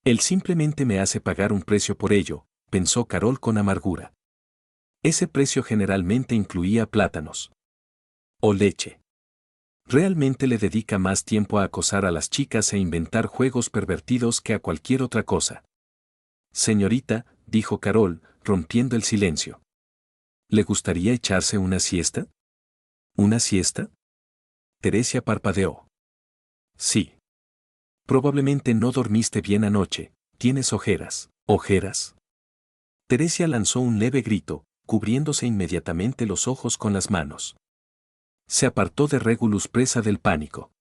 Él simplemente me hace pagar un precio por ello, pensó Carol con amargura. Ese precio generalmente incluía plátanos. O leche. Realmente le dedica más tiempo a acosar a las chicas e inventar juegos pervertidos que a cualquier otra cosa. Señorita, dijo Carol, rompiendo el silencio. ¿Le gustaría echarse una siesta? ¿Una siesta? Teresia parpadeó. Sí. Probablemente no dormiste bien anoche, tienes ojeras. ¿Ojeras? Teresia lanzó un leve grito, cubriéndose inmediatamente los ojos con las manos. Se apartó de Regulus presa del pánico.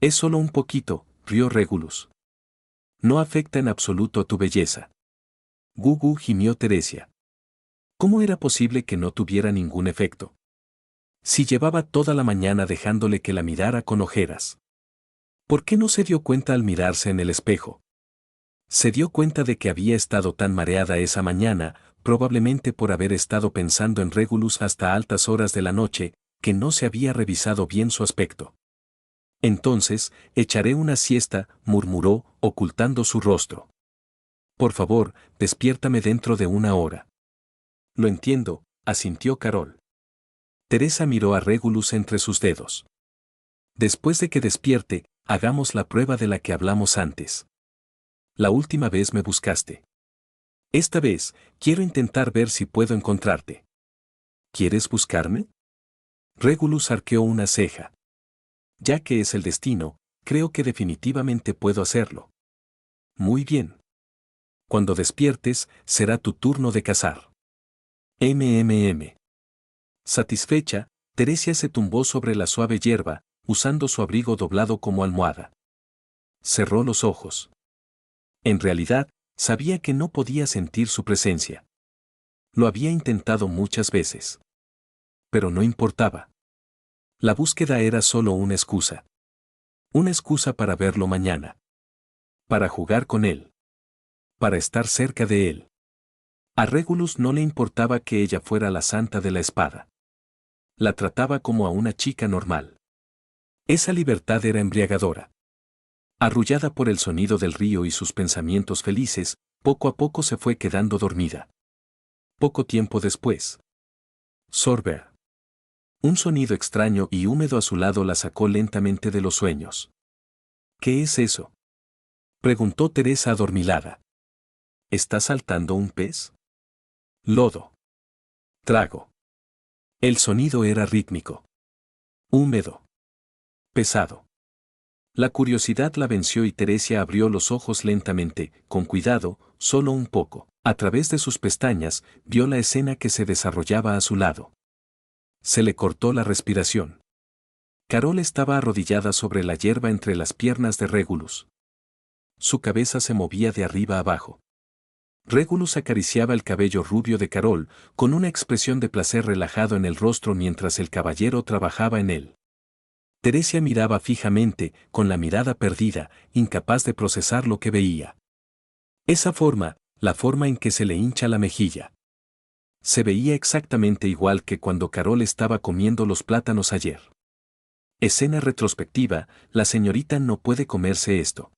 Es solo un poquito, rió Regulus. No afecta en absoluto a tu belleza. Gugu gimió Teresia. ¿Cómo era posible que no tuviera ningún efecto? Si llevaba toda la mañana dejándole que la mirara con ojeras. ¿Por qué no se dio cuenta al mirarse en el espejo? Se dio cuenta de que había estado tan mareada esa mañana, probablemente por haber estado pensando en Regulus hasta altas horas de la noche, que no se había revisado bien su aspecto. Entonces, echaré una siesta, murmuró, ocultando su rostro. Por favor, despiértame dentro de una hora. Lo entiendo, asintió Carol. Teresa miró a Regulus entre sus dedos. Después de que despierte, hagamos la prueba de la que hablamos antes. La última vez me buscaste. Esta vez, quiero intentar ver si puedo encontrarte. ¿Quieres buscarme? Regulus arqueó una ceja. Ya que es el destino, creo que definitivamente puedo hacerlo. Muy bien. Cuando despiertes, será tu turno de cazar. MMM. Satisfecha, Teresia se tumbó sobre la suave hierba, usando su abrigo doblado como almohada. Cerró los ojos. En realidad, sabía que no podía sentir su presencia. Lo había intentado muchas veces. Pero no importaba. La búsqueda era solo una excusa. Una excusa para verlo mañana. Para jugar con él. Para estar cerca de él. A Regulus no le importaba que ella fuera la Santa de la Espada. La trataba como a una chica normal. Esa libertad era embriagadora. Arrullada por el sonido del río y sus pensamientos felices, poco a poco se fue quedando dormida. Poco tiempo después. Sorber. Un sonido extraño y húmedo a su lado la sacó lentamente de los sueños. ¿Qué es eso?, preguntó Teresa adormilada. ¿Está saltando un pez? Lodo. Trago. El sonido era rítmico. Húmedo. Pesado. La curiosidad la venció y Teresia abrió los ojos lentamente, con cuidado, solo un poco. A través de sus pestañas, vio la escena que se desarrollaba a su lado. Se le cortó la respiración. Carol estaba arrodillada sobre la hierba entre las piernas de Régulus. Su cabeza se movía de arriba abajo. Régulus acariciaba el cabello rubio de Carol, con una expresión de placer relajado en el rostro mientras el caballero trabajaba en él. Teresia miraba fijamente, con la mirada perdida, incapaz de procesar lo que veía. Esa forma, la forma en que se le hincha la mejilla. Se veía exactamente igual que cuando Carol estaba comiendo los plátanos ayer. Escena retrospectiva, la señorita no puede comerse esto.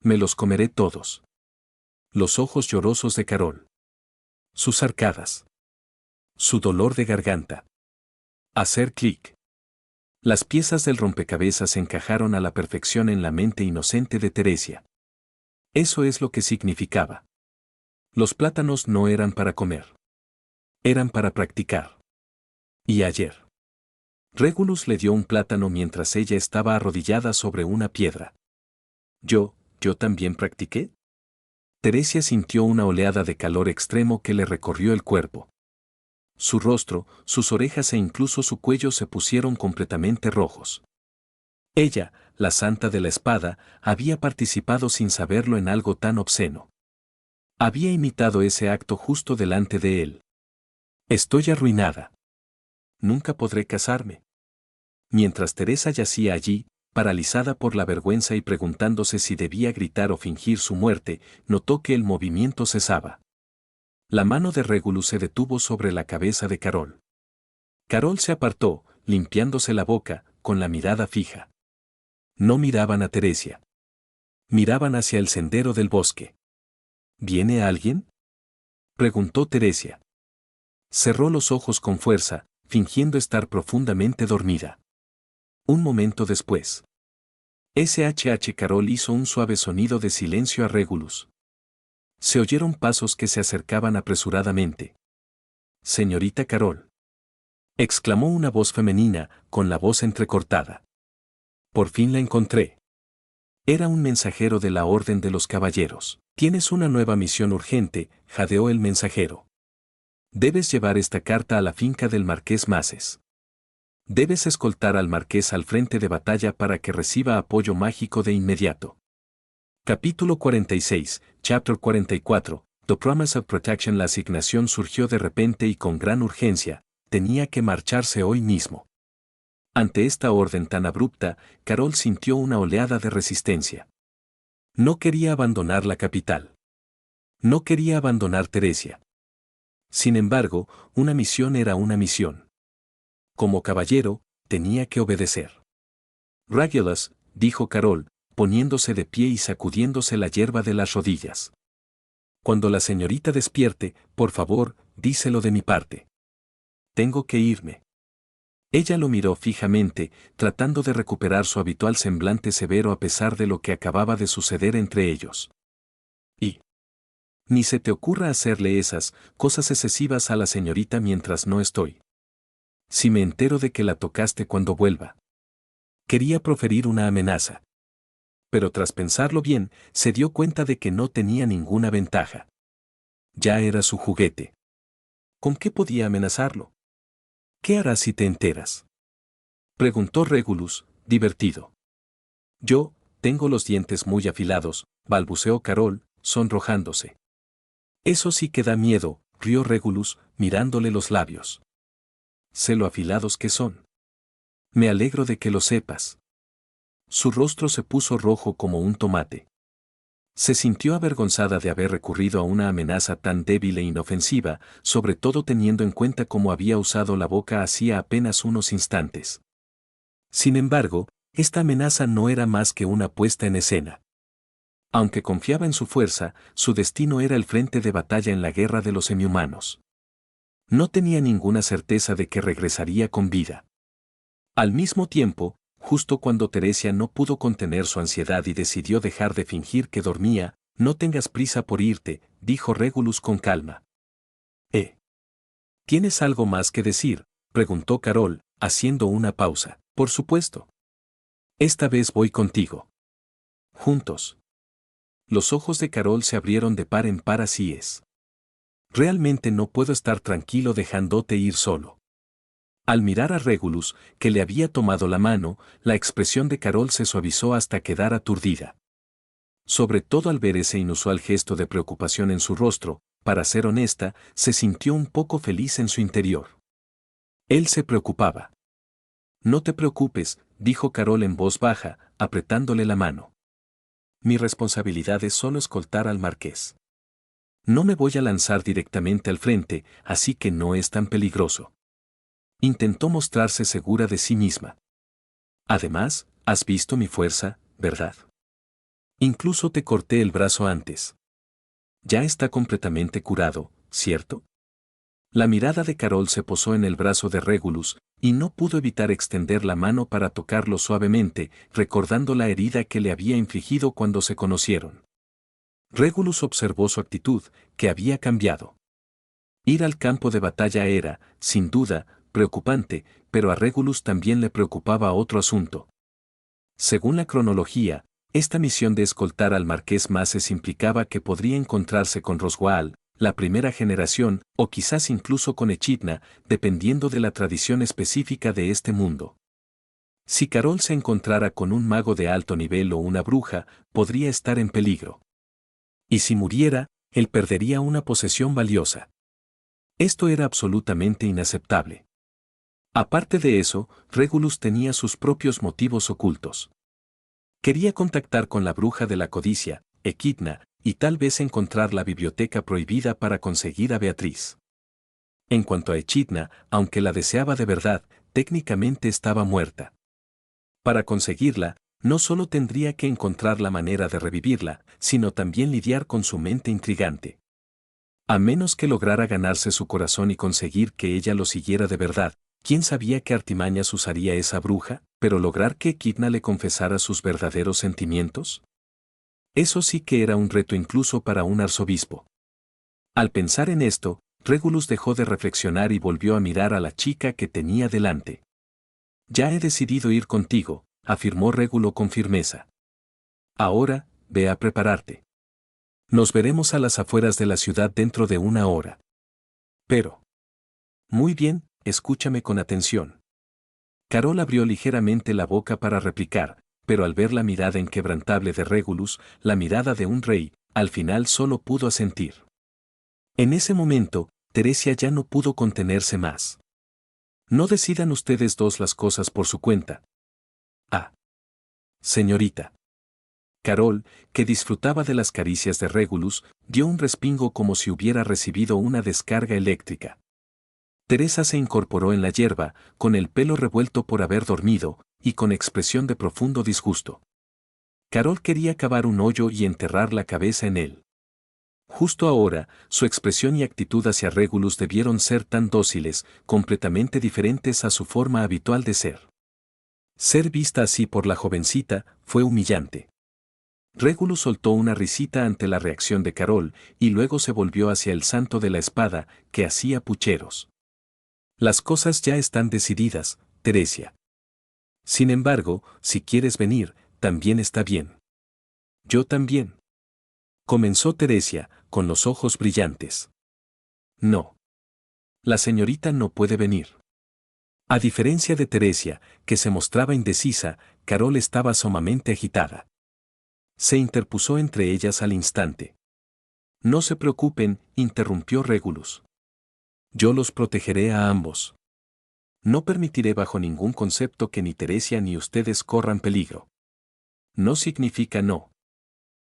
Me los comeré todos. Los ojos llorosos de Carol. Sus arcadas. Su dolor de garganta. Hacer clic. Las piezas del rompecabezas encajaron a la perfección en la mente inocente de Teresia. Eso es lo que significaba. Los plátanos no eran para comer. Eran para practicar. Y ayer. Régulus le dio un plátano mientras ella estaba arrodillada sobre una piedra. ¿Yo también practiqué? Teresia sintió una oleada de calor extremo que le recorrió el cuerpo. Su rostro, sus orejas e incluso su cuello se pusieron completamente rojos. Ella, la santa de la espada, había participado sin saberlo en algo tan obsceno. Había imitado ese acto justo delante de él. Estoy arruinada. Nunca podré casarme. Mientras Teresa yacía allí, paralizada por la vergüenza y preguntándose si debía gritar o fingir su muerte, notó que el movimiento cesaba. La mano de Régulus se detuvo sobre la cabeza de Carol. Carol se apartó, limpiándose la boca, con la mirada fija. No miraban a Teresia. Miraban hacia el sendero del bosque. ¿Viene alguien?, preguntó Teresia. Cerró los ojos con fuerza, fingiendo estar profundamente dormida. Un momento después. SHH Carol hizo un suave sonido de silencio a Régulus. Se oyeron pasos que se acercaban apresuradamente. «Señorita Carol», exclamó una voz femenina, con la voz entrecortada. «Por fin la encontré». Era un mensajero de la Orden de los Caballeros. «Tienes una nueva misión urgente», jadeó el mensajero. «Debes llevar esta carta a la finca del Marqués Mases. Debes escoltar al Marqués al frente de batalla para que reciba apoyo mágico de inmediato». Capítulo 46, Chapter 44, The Promise of Protection. La asignación surgió de repente y con gran urgencia, tenía que marcharse hoy mismo. Ante esta orden tan abrupta, Carol sintió una oleada de resistencia. No quería abandonar la capital. No quería abandonar Teresia. Sin embargo, una misión era una misión. Como caballero, tenía que obedecer. «Regulus», dijo Carol, poniéndose de pie y sacudiéndose la hierba de las rodillas. «Cuando la señorita despierte, por favor, díselo de mi parte. Tengo que irme». Ella lo miró fijamente, tratando de recuperar su habitual semblante severo a pesar de lo que acababa de suceder entre ellos. «Y ni se te ocurra hacerle esas cosas excesivas a la señorita mientras no estoy. Si me entero de que la tocaste cuando vuelva». Quería proferir una amenaza. Pero tras pensarlo bien, se dio cuenta de que no tenía ninguna ventaja. Ya era su juguete. ¿Con qué podía amenazarlo? «¿Qué harás si te enteras?», preguntó Régulus, divertido. «Yo tengo los dientes muy afilados», balbuceó Carol, sonrojándose. «Eso sí que da miedo», rió Régulus, mirándole los labios. «Sé lo afilados que son. Me alegro de que lo sepas». Su rostro se puso rojo como un tomate. Se sintió avergonzada de haber recurrido a una amenaza tan débil e inofensiva, sobre todo teniendo en cuenta cómo había usado la boca hacía apenas unos instantes. Sin embargo, esta amenaza no era más que una puesta en escena. Aunque confiaba en su fuerza, su destino era el frente de batalla en la guerra de los semihumanos. No tenía ninguna certeza de que regresaría con vida. Al mismo tiempo, justo cuando Teresia no pudo contener su ansiedad y decidió dejar de fingir que dormía, no tengas prisa por irte, dijo Regulus con calma. ¿Tienes algo más que decir?, preguntó Carol, haciendo una pausa. Por supuesto. Esta vez voy contigo. Juntos. Los ojos de Carol se abrieron de par en par. Así es. Realmente no puedo estar tranquilo dejándote ir solo. Al mirar a Regulus, que le había tomado la mano, la expresión de Carol se suavizó hasta quedar aturdida. Sobre todo al ver ese inusual gesto de preocupación en su rostro, para ser honesta, se sintió un poco feliz en su interior. Él se preocupaba. No te preocupes, dijo Carol en voz baja, apretándole la mano. Mi responsabilidad es solo escoltar al marqués. No me voy a lanzar directamente al frente, así que no es tan peligroso. Intentó mostrarse segura de sí misma. Además, has visto mi fuerza, ¿verdad? Incluso te corté el brazo antes. Ya está completamente curado, ¿cierto? La mirada de Carol se posó en el brazo de Regulus, y no pudo evitar extender la mano para tocarlo suavemente, recordando la herida que le había infligido cuando se conocieron. Regulus observó su actitud, que había cambiado. Ir al campo de batalla era, sin duda, preocupante, pero a Regulus también le preocupaba otro asunto. Según la cronología, esta misión de escoltar al marqués Maces implicaba que podría encontrarse con Roswaal, la primera generación, o quizás incluso con Echidna, dependiendo de la tradición específica de este mundo. Si Carol se encontrara con un mago de alto nivel o una bruja, podría estar en peligro. Y si muriera, él perdería una posesión valiosa. Esto era absolutamente inaceptable. Aparte de eso, Regulus tenía sus propios motivos ocultos. Quería contactar con la bruja de la codicia, Echidna, y tal vez encontrar la biblioteca prohibida para conseguir a Beatriz. En cuanto a Echidna, aunque la deseaba de verdad, técnicamente estaba muerta. Para conseguirla, no solo tendría que encontrar la manera de revivirla, sino también lidiar con su mente intrigante. A menos que lograra ganarse su corazón y conseguir que ella lo siguiera de verdad, ¿quién sabía qué artimañas usaría esa bruja? Pero lograr que Echidna le confesara sus verdaderos sentimientos. Eso sí que era un reto incluso para un arzobispo. Al pensar en esto, Regulus dejó de reflexionar y volvió a mirar a la chica que tenía delante. Ya he decidido ir contigo, afirmó Regulo con firmeza. Ahora, ve a prepararte. Nos veremos a las afueras de la ciudad dentro de una hora. Pero. Muy bien, escúchame con atención. Carol abrió ligeramente la boca para replicar, pero al ver la mirada inquebrantable de Regulus, la mirada de un rey, al final solo pudo asentir. En ese momento, Teresia ya no pudo contenerse más. No decidan ustedes dos las cosas por su cuenta. Ah. Señorita. Carol, que disfrutaba de las caricias de Regulus, dio un respingo como si hubiera recibido una descarga eléctrica. Teresa se incorporó en la hierba, con el pelo revuelto por haber dormido, y con expresión de profundo disgusto. Carol quería cavar un hoyo y enterrar la cabeza en él. Justo ahora, su expresión y actitud hacia Regulus debieron ser tan dóciles, completamente diferentes a su forma habitual de ser. Ser vista así por la jovencita fue humillante. Regulus soltó una risita ante la reacción de Carol, y luego se volvió hacia el santo de la espada, que hacía pucheros. Las cosas ya están decididas, Teresia. Sin embargo, si quieres venir, también está bien. Yo también. Comenzó Teresia, con los ojos brillantes. No. La señorita no puede venir. A diferencia de Teresia, que se mostraba indecisa, Carol estaba sumamente agitada. Se interpuso entre ellas al instante. No se preocupen, interrumpió Regulus. Yo los protegeré a ambos. No permitiré bajo ningún concepto que ni Teresia ni ustedes corran peligro. No significa no.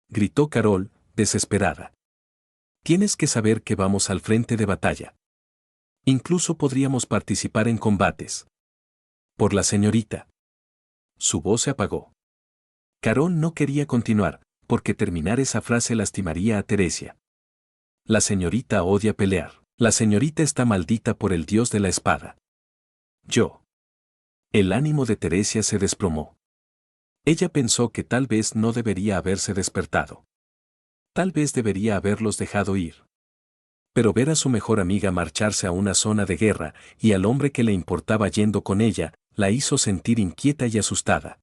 Gritó Carol, desesperada. Tienes que saber que vamos al frente de batalla. Incluso podríamos participar en combates. Por la señorita. Su voz se apagó. Carol no quería continuar, porque terminar esa frase lastimaría a Teresia. La señorita odia pelear. La señorita está maldita por el dios de la espada. Yo. El ánimo de Teresia se desplomó. Ella pensó que tal vez no debería haberse despertado. Tal vez debería haberlos dejado ir. Pero ver a su mejor amiga marcharse a una zona de guerra y al hombre que le importaba yendo con ella, la hizo sentir inquieta y asustada.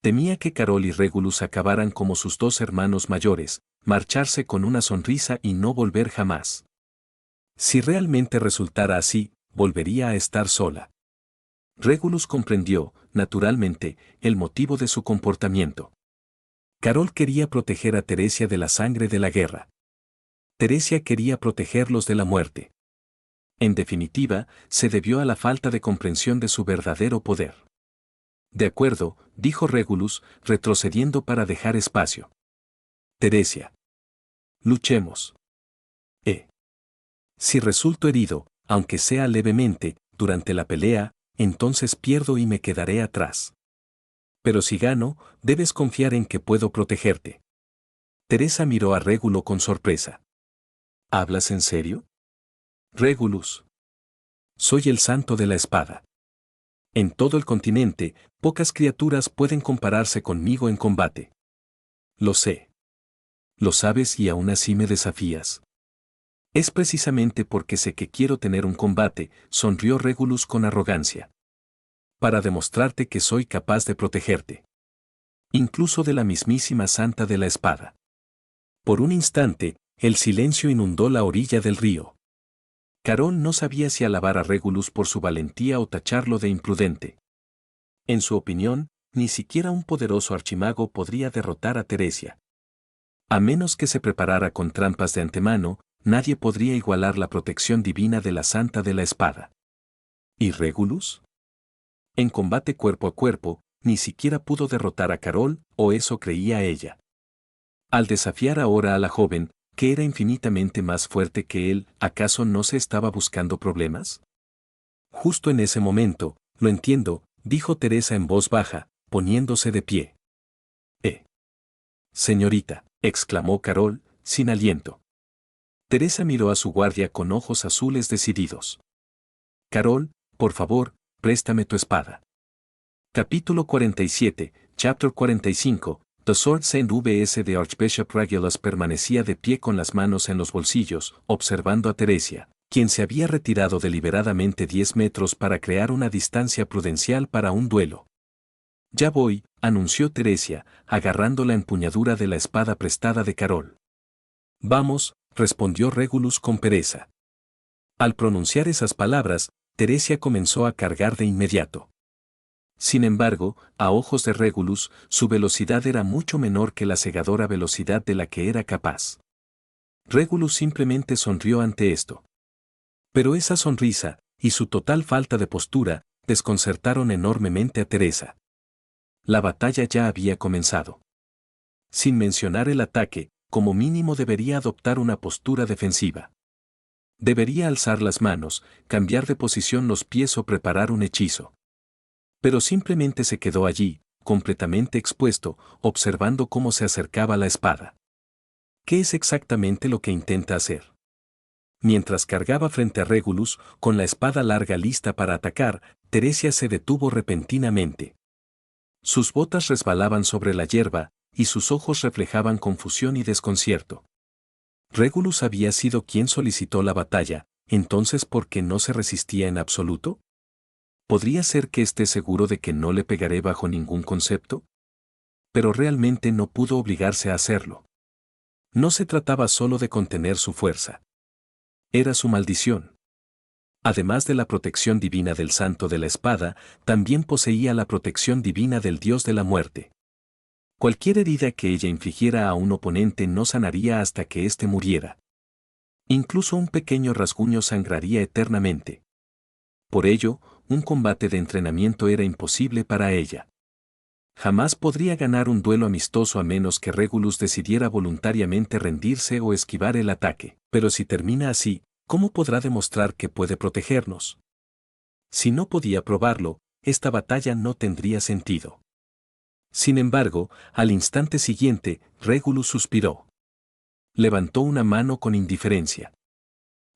Temía que Carol y Regulus acabaran como sus dos hermanos mayores, marcharse con una sonrisa y no volver jamás. Si realmente resultara así, volvería a estar sola. Regulus comprendió, naturalmente, el motivo de su comportamiento. Carol quería proteger a Teresia de la sangre de la guerra. Teresia quería protegerlos de la muerte. En definitiva, se debió a la falta de comprensión de su verdadero poder. De acuerdo, dijo Regulus, retrocediendo para dejar espacio. Teresia. Luchemos. Si resulto herido, aunque sea levemente, durante la pelea, entonces pierdo y me quedaré atrás. Pero si gano, debes confiar en que puedo protegerte. Teresa miró a Régulo con sorpresa. ¿Hablas en serio? Regulus. Soy el santo de la espada. En todo el continente, pocas criaturas pueden compararse conmigo en combate. Lo sé. Lo sabes y aún así me desafías. Es precisamente porque sé que quiero tener un combate, sonrió Regulus con arrogancia. Para demostrarte que soy capaz de protegerte. Incluso de la mismísima santa de la espada. Por un instante, el silencio inundó la orilla del río. Carol no sabía si alabar a Regulus por su valentía o tacharlo de imprudente. En su opinión, ni siquiera un poderoso archimago podría derrotar a Teresia. A menos que se preparara con trampas de antemano, nadie podría igualar la protección divina de la Santa de la Espada. ¿Y Regulus? En combate cuerpo a cuerpo, ni siquiera pudo derrotar a Carol, o eso creía ella. Al desafiar ahora a la joven, que era infinitamente más fuerte que él, ¿acaso no se estaba buscando problemas? Justo en ese momento, lo entiendo, dijo Teresa en voz baja, poniéndose de pie. Señorita, exclamó Carol, sin aliento. Teresa miró a su guardia con ojos azules decididos. Carol, por favor, préstame tu espada. Capítulo 47, Chapter 45, The Sword Saint V.S. de Archbishop Regulus permanecía de pie con las manos en los bolsillos, observando a Teresia, quien se había retirado deliberadamente 10 metros para crear una distancia prudencial para un duelo. Ya voy, anunció Teresia, agarrando la empuñadura de la espada prestada de Carol. Vamos, respondió Regulus con pereza. Al pronunciar esas palabras, Teresia comenzó a cargar de inmediato. Sin embargo, a ojos de Regulus, su velocidad era mucho menor que la cegadora velocidad de la que era capaz. Regulus simplemente sonrió ante esto. Pero esa sonrisa, y su total falta de postura, desconcertaron enormemente a Teresa. La batalla ya había comenzado. Sin mencionar el ataque, como mínimo debería adoptar una postura defensiva. Debería alzar las manos, cambiar de posición los pies o preparar un hechizo. Pero simplemente se quedó allí, completamente expuesto, observando cómo se acercaba la espada. ¿Qué es exactamente lo que intenta hacer? Mientras cargaba frente a Regulus, con la espada larga lista para atacar, Teresia se detuvo repentinamente. Sus botas resbalaban sobre la hierba, y sus ojos reflejaban confusión y desconcierto. ¿Regulus había sido quien solicitó la batalla, entonces por qué no se resistía en absoluto? ¿Podría ser que esté seguro de que no le pegaré bajo ningún concepto? Pero realmente no pudo obligarse a hacerlo. No se trataba solo de contener su fuerza. Era su maldición. Además de la protección divina del santo de la espada, también poseía la protección divina del dios de la muerte. Cualquier herida que ella infligiera a un oponente no sanaría hasta que éste muriera. Incluso un pequeño rasguño sangraría eternamente. Por ello, un combate de entrenamiento era imposible para ella. Jamás podría ganar un duelo amistoso a menos que Regulus decidiera voluntariamente rendirse o esquivar el ataque. Pero si termina así, ¿cómo podrá demostrar que puede protegernos? Si no podía probarlo, esta batalla no tendría sentido. Sin embargo, al instante siguiente, Regulus suspiró. Levantó una mano con indiferencia.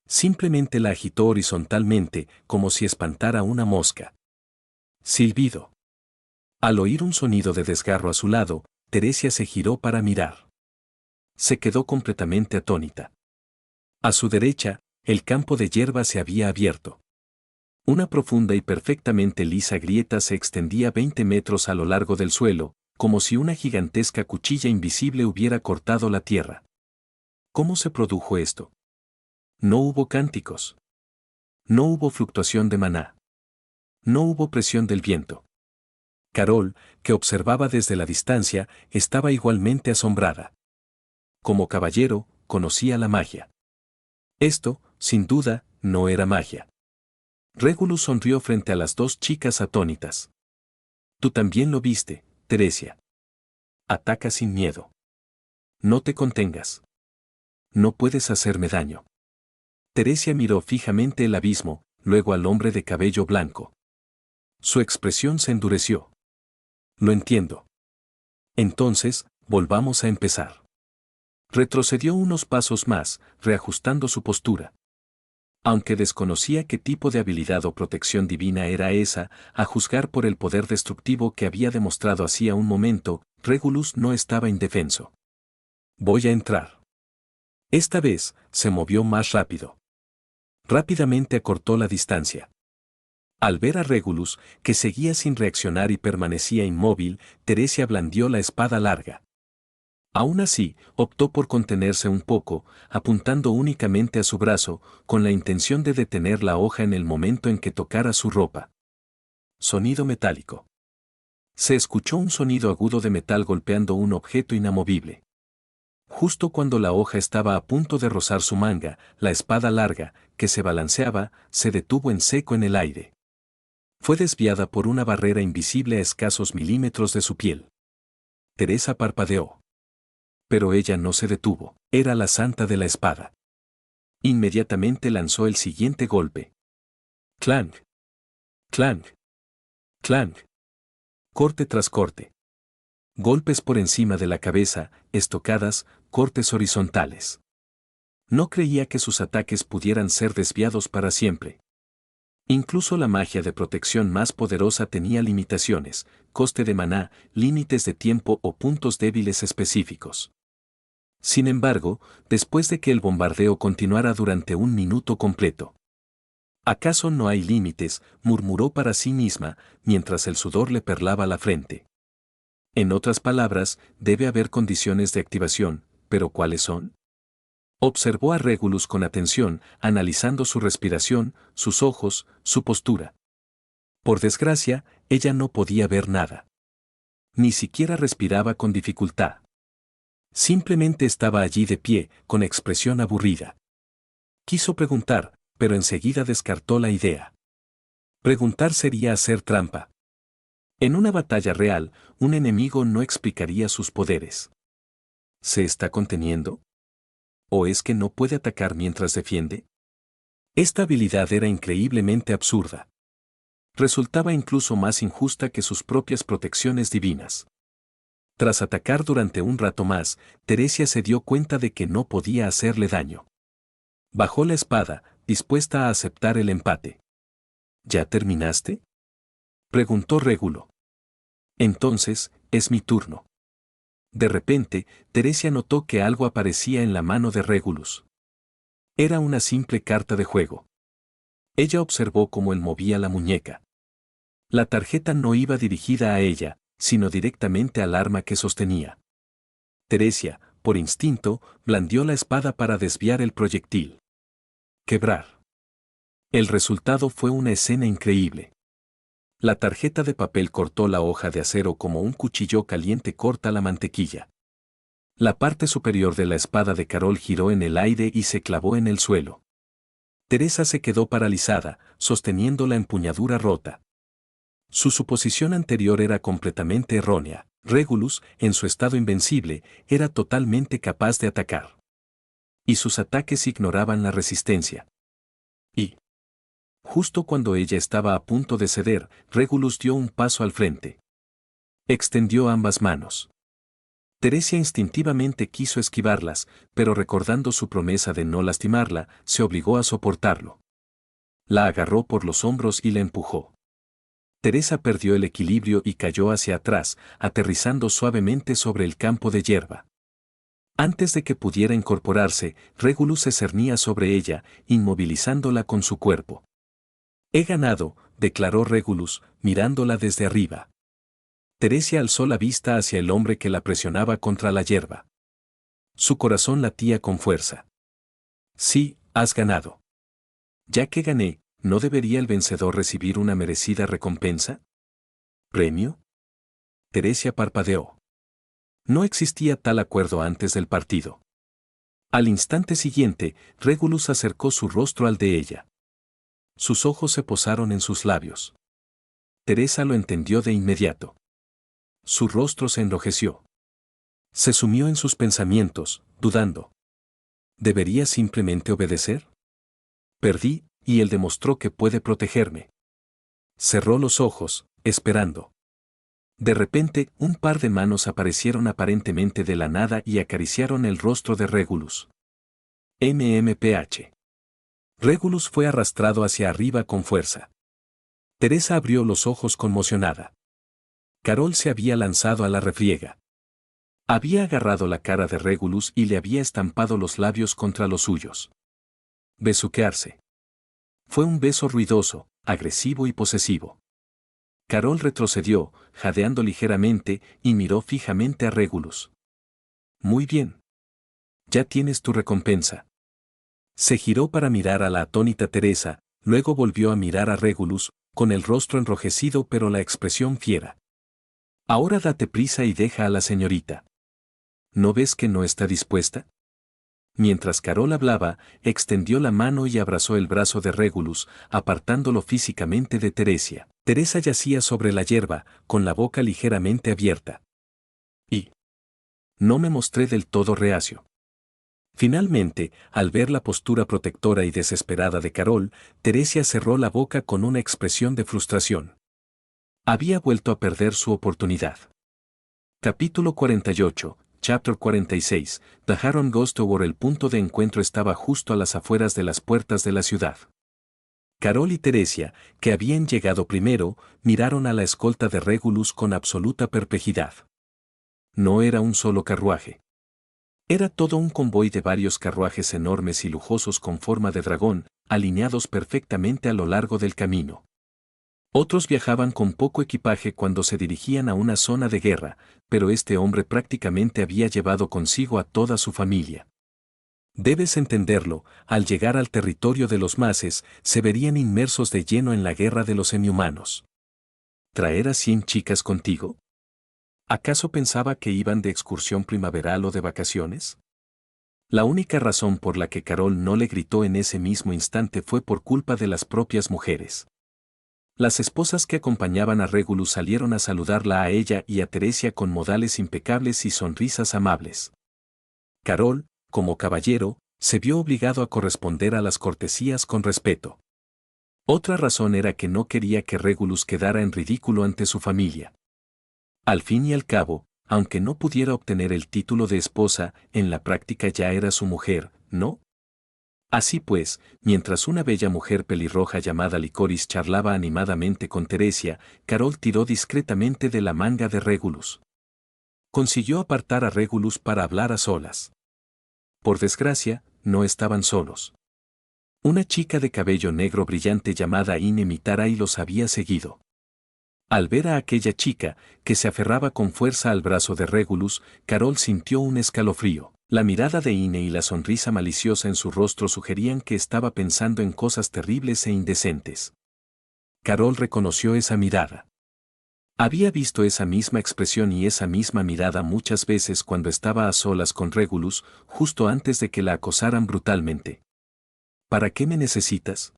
Simplemente la agitó horizontalmente, como si espantara una mosca. Silbido. Al oír un sonido de desgarro a su lado, Teresia se giró para mirar. Se quedó completamente atónita. A su derecha, el campo de hierba se había abierto. Una profunda y perfectamente lisa grieta se extendía 20 metros a lo largo del suelo, como si una gigantesca cuchilla invisible hubiera cortado la tierra. ¿Cómo se produjo esto? No hubo cánticos. No hubo fluctuación de maná. No hubo presión del viento. Carol, que observaba desde la distancia, estaba igualmente asombrada. Como caballero, conocía la magia. Esto, sin duda, no era magia. Regulus sonrió frente a las dos chicas atónitas. Tú también lo viste, Teresia. Ataca sin miedo. No te contengas. No puedes hacerme daño. Teresia miró fijamente el abismo, luego al hombre de cabello blanco. Su expresión se endureció. Lo entiendo. Entonces, volvamos a empezar. Retrocedió unos pasos más, reajustando su postura. Aunque desconocía qué tipo de habilidad o protección divina era esa, a juzgar por el poder destructivo que había demostrado hacía un momento, Regulus no estaba indefenso. Voy a entrar. Esta vez, se movió más rápido. Rápidamente acortó la distancia. Al ver a Regulus, que seguía sin reaccionar y permanecía inmóvil, Teresia blandió la espada larga. Aún así, optó por contenerse un poco, apuntando únicamente a su brazo, con la intención de detener la hoja en el momento en que tocara su ropa. Sonido metálico. Se escuchó un sonido agudo de metal golpeando un objeto inamovible. Justo cuando la hoja estaba a punto de rozar su manga, la espada larga, que se balanceaba, se detuvo en seco en el aire. Fue desviada por una barrera invisible a escasos milímetros de su piel. Teresa parpadeó. Pero ella no se detuvo, era la santa de la espada. Inmediatamente lanzó el siguiente golpe. Clang. Clang. Clang. Corte tras corte. Golpes por encima de la cabeza, estocadas, cortes horizontales. No creía que sus ataques pudieran ser desviados para siempre. Incluso la magia de protección más poderosa tenía limitaciones, coste de maná, límites de tiempo o puntos débiles específicos. Sin embargo, después de que el bombardeo continuara durante un minuto completo. ¿Acaso no hay límites?, murmuró para sí misma, mientras el sudor le perlaba la frente. En otras palabras, debe haber condiciones de activación, pero ¿cuáles son? Observó a Regulus con atención, analizando su respiración, sus ojos, su postura. Por desgracia, ella no podía ver nada. Ni siquiera respiraba con dificultad. Simplemente estaba allí de pie, con expresión aburrida. Quiso preguntar, pero enseguida descartó la idea. Preguntar sería hacer trampa. En una batalla real, un enemigo no explicaría sus poderes. ¿Se está conteniendo? ¿O es que no puede atacar mientras defiende? Esta habilidad era increíblemente absurda. Resultaba incluso más injusta que sus propias protecciones divinas. Tras atacar durante un rato más, Teresia se dio cuenta de que no podía hacerle daño. Bajó la espada, dispuesta a aceptar el empate. ¿Ya terminaste?, preguntó Régulo. Entonces, es mi turno. De repente, Teresia notó que algo aparecía en la mano de Regulus. Era una simple carta de juego. Ella observó cómo él movía la muñeca. La tarjeta no iba dirigida a ella, sino directamente al arma que sostenía. Teresia, por instinto, blandió la espada para desviar el proyectil. Quebrar. El resultado fue una escena increíble. La tarjeta de papel cortó la hoja de acero como un cuchillo caliente corta la mantequilla. La parte superior de la espada de Carol giró en el aire y se clavó en el suelo. Teresa se quedó paralizada, sosteniendo la empuñadura rota. Su suposición anterior era completamente errónea. Regulus, en su estado invencible, era totalmente capaz de atacar. Y sus ataques ignoraban la resistencia. Y, justo cuando ella estaba a punto de ceder, Regulus dio un paso al frente. Extendió ambas manos. Teresia instintivamente quiso esquivarlas, pero recordando su promesa de no lastimarla, se obligó a soportarlo. La agarró por los hombros y la empujó. Teresa perdió el equilibrio y cayó hacia atrás, aterrizando suavemente sobre el campo de hierba. Antes de que pudiera incorporarse, Regulus se cernía sobre ella, inmovilizándola con su cuerpo. «He ganado», declaró Regulus, mirándola desde arriba. Teresia alzó la vista hacia el hombre que la presionaba contra la hierba. Su corazón latía con fuerza. «Sí, has ganado». «Ya que gané, ¿no debería el vencedor recibir una merecida recompensa?» ¿Premio? Teresia parpadeó. No existía tal acuerdo antes del partido. Al instante siguiente, Regulus acercó su rostro al de ella. Sus ojos se posaron en sus labios. Teresa lo entendió de inmediato. Su rostro se enrojeció. Se sumió en sus pensamientos, dudando. ¿Debería simplemente obedecer? Perdí, y él demostró que puede protegerme. Cerró los ojos, esperando. De repente, un par de manos aparecieron aparentemente de la nada y acariciaron el rostro de Regulus. MMPH. Regulus fue arrastrado hacia arriba con fuerza. Teresa abrió los ojos conmocionada. Carol se había lanzado a la refriega. Había agarrado la cara de Regulus y le había estampado los labios contra los suyos. Besuquearse. Fue un beso ruidoso, agresivo y posesivo. Carol retrocedió, jadeando ligeramente, y miró fijamente a Regulus. Muy bien. Ya tienes tu recompensa. Se giró para mirar a la atónita Teresa, luego volvió a mirar a Regulus, con el rostro enrojecido pero la expresión fiera. Ahora date prisa y deja a la señorita. ¿No ves que no está dispuesta? Mientras Carol hablaba, extendió la mano y abrazó el brazo de Regulus, apartándolo físicamente de Teresia. Teresa yacía sobre la hierba, con la boca ligeramente abierta. Y no me mostré del todo reacio. Finalmente, al ver la postura protectora y desesperada de Carol, Teresia cerró la boca con una expresión de frustración. Había vuelto a perder su oportunidad. Capítulo 48. Chapter 46, The Heron Goes Toward. El punto de encuentro estaba justo a las afueras de las puertas de la ciudad. Carol y Teresia, que habían llegado primero, miraron a la escolta de Regulus con absoluta perplejidad. No era un solo carruaje. Era todo un convoy de varios carruajes enormes y lujosos con forma de dragón, alineados perfectamente a lo largo del camino. Otros viajaban con poco equipaje cuando se dirigían a una zona de guerra, pero este hombre prácticamente había llevado consigo a toda su familia. Debes entenderlo, al llegar al territorio de los Maces, se verían inmersos de lleno en la guerra de los semihumanos. ¿Traer a 100 chicas contigo? ¿Acaso pensaba que iban de excursión primaveral o de vacaciones? La única razón por la que Carol no le gritó en ese mismo instante fue por culpa de las propias mujeres. Las esposas que acompañaban a Regulus salieron a saludarla a ella y a Teresia con modales impecables y sonrisas amables. Carol, como caballero, se vio obligado a corresponder a las cortesías con respeto. Otra razón era que no quería que Regulus quedara en ridículo ante su familia. Al fin y al cabo, aunque no pudiera obtener el título de esposa, en la práctica ya era su mujer, ¿no? Así pues, mientras una bella mujer pelirroja llamada Licoris charlaba animadamente con Teresia, Carol tiró discretamente de la manga de Regulus. Consiguió apartar a Regulus para hablar a solas. Por desgracia, no estaban solos. Una chica de cabello negro brillante llamada Ine Mitarai los había seguido. Al ver a aquella chica, que se aferraba con fuerza al brazo de Regulus, Carol sintió un escalofrío. La mirada de Ine y la sonrisa maliciosa en su rostro sugerían que estaba pensando en cosas terribles e indecentes. Carol reconoció esa mirada. Había visto esa misma expresión y esa misma mirada muchas veces cuando estaba a solas con Regulus, justo antes de que la acosaran brutalmente. ¿Para qué me necesitas?,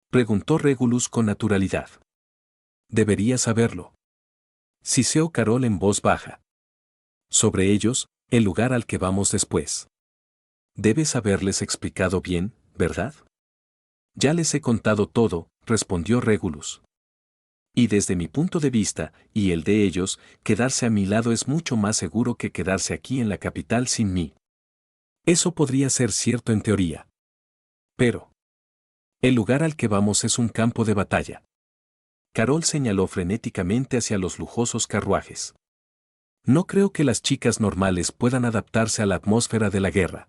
preguntó Regulus con naturalidad. Deberías saberlo. Siseó Carol en voz baja. Sobre ellos, el lugar al que vamos después. Debes haberles explicado bien, ¿verdad? Ya les he contado todo, respondió Regulus. Y desde mi punto de vista, y el de ellos, quedarse a mi lado es mucho más seguro que quedarse aquí en la capital sin mí. Eso podría ser cierto en teoría. Pero el lugar al que vamos es un campo de batalla. Carol señaló frenéticamente hacia los lujosos carruajes. No creo que las chicas normales puedan adaptarse a la atmósfera de la guerra.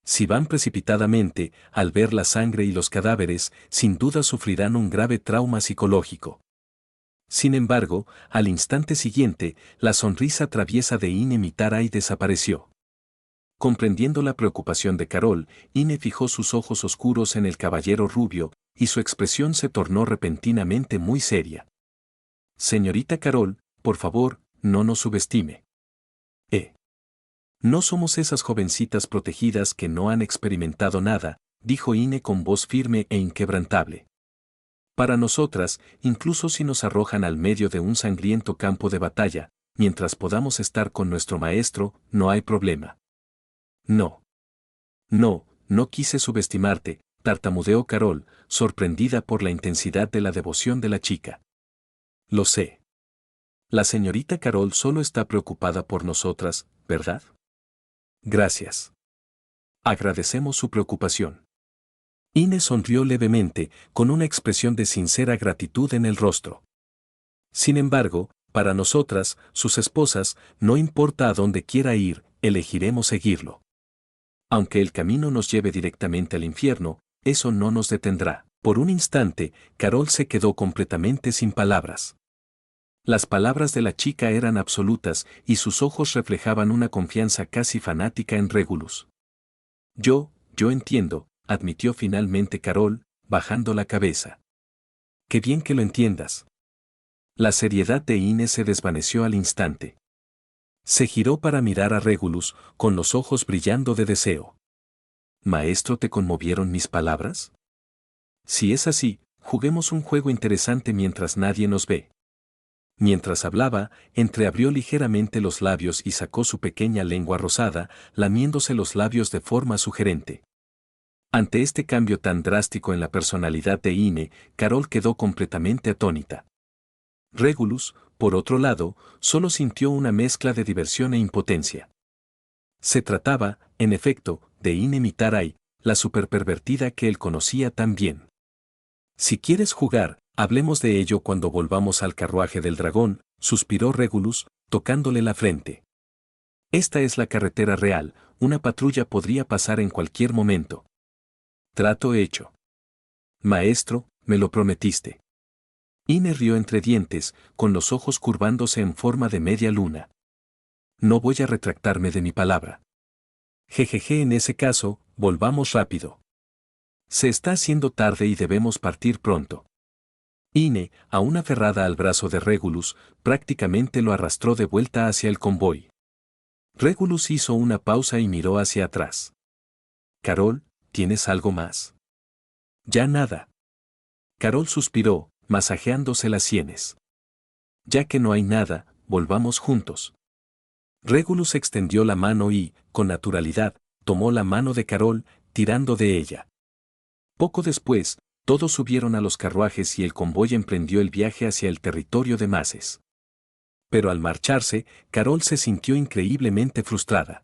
Si van precipitadamente, al ver la sangre y los cadáveres, sin duda sufrirán un grave trauma psicológico. Sin embargo, al instante siguiente, la sonrisa traviesa de Ine Mitarai desapareció. Comprendiendo la preocupación de Carol, Ine fijó sus ojos oscuros en el caballero rubio, y su expresión se tornó repentinamente muy seria. Señorita Carol, por favor, no nos subestime. No somos esas jovencitas protegidas que no han experimentado nada, dijo Ine con voz firme e inquebrantable. Para nosotras, incluso si nos arrojan al medio de un sangriento campo de batalla, mientras podamos estar con nuestro maestro, no hay problema. No. No quise subestimarte, tartamudeó Carol, sorprendida por la intensidad de la devoción de la chica. Lo sé. La señorita Carol solo está preocupada por nosotras, ¿verdad? Gracias. Agradecemos su preocupación. Ine sonrió levemente, con una expresión de sincera gratitud en el rostro. Sin embargo, para nosotras, sus esposas, no importa a dónde quiera ir, elegiremos seguirlo. Aunque el camino nos lleve directamente al infierno, eso no nos detendrá. Por un instante, Carol se quedó completamente sin palabras. Las palabras de la chica eran absolutas y sus ojos reflejaban una confianza casi fanática en Regulus. Yo entiendo, admitió finalmente Carol, bajando la cabeza. Qué bien que lo entiendas. La seriedad de Ine se desvaneció al instante. Se giró para mirar a Regulus, con los ojos brillando de deseo. ¿Maestro, te conmovieron mis palabras? Si es así, juguemos un juego interesante mientras nadie nos ve. Mientras hablaba, entreabrió ligeramente los labios y sacó su pequeña lengua rosada, lamiéndose los labios de forma sugerente. Ante este cambio tan drástico en la personalidad de Ine, Carol quedó completamente atónita. Regulus, por otro lado, solo sintió una mezcla de diversión e impotencia. Se trataba, en efecto, de Ine Mitarai, la superpervertida que él conocía tan bien. Si quieres jugar, hablemos de ello cuando volvamos al carruaje del dragón, suspiró Regulus, tocándole la frente. Esta es la carretera real, una patrulla podría pasar en cualquier momento. Trato hecho. Maestro, me lo prometiste. Ine rió entre dientes, con los ojos curvándose en forma de media luna. No voy a retractarme de mi palabra. Jejeje, en ese caso, volvamos rápido. Se está haciendo tarde y debemos partir pronto. Ine, aún aferrada al brazo de Regulus, prácticamente lo arrastró de vuelta hacia el convoy. Regulus hizo una pausa y miró hacia atrás. Carol, ¿tienes algo más? Ya nada. Carol suspiró, masajeándose las sienes. Ya que no hay nada, volvamos juntos. Regulus extendió la mano y, con naturalidad, tomó la mano de Carol, tirando de ella. Poco después, todos subieron a los carruajes y el convoy emprendió el viaje hacia el territorio de Maces. Pero al marcharse, Carol se sintió increíblemente frustrada.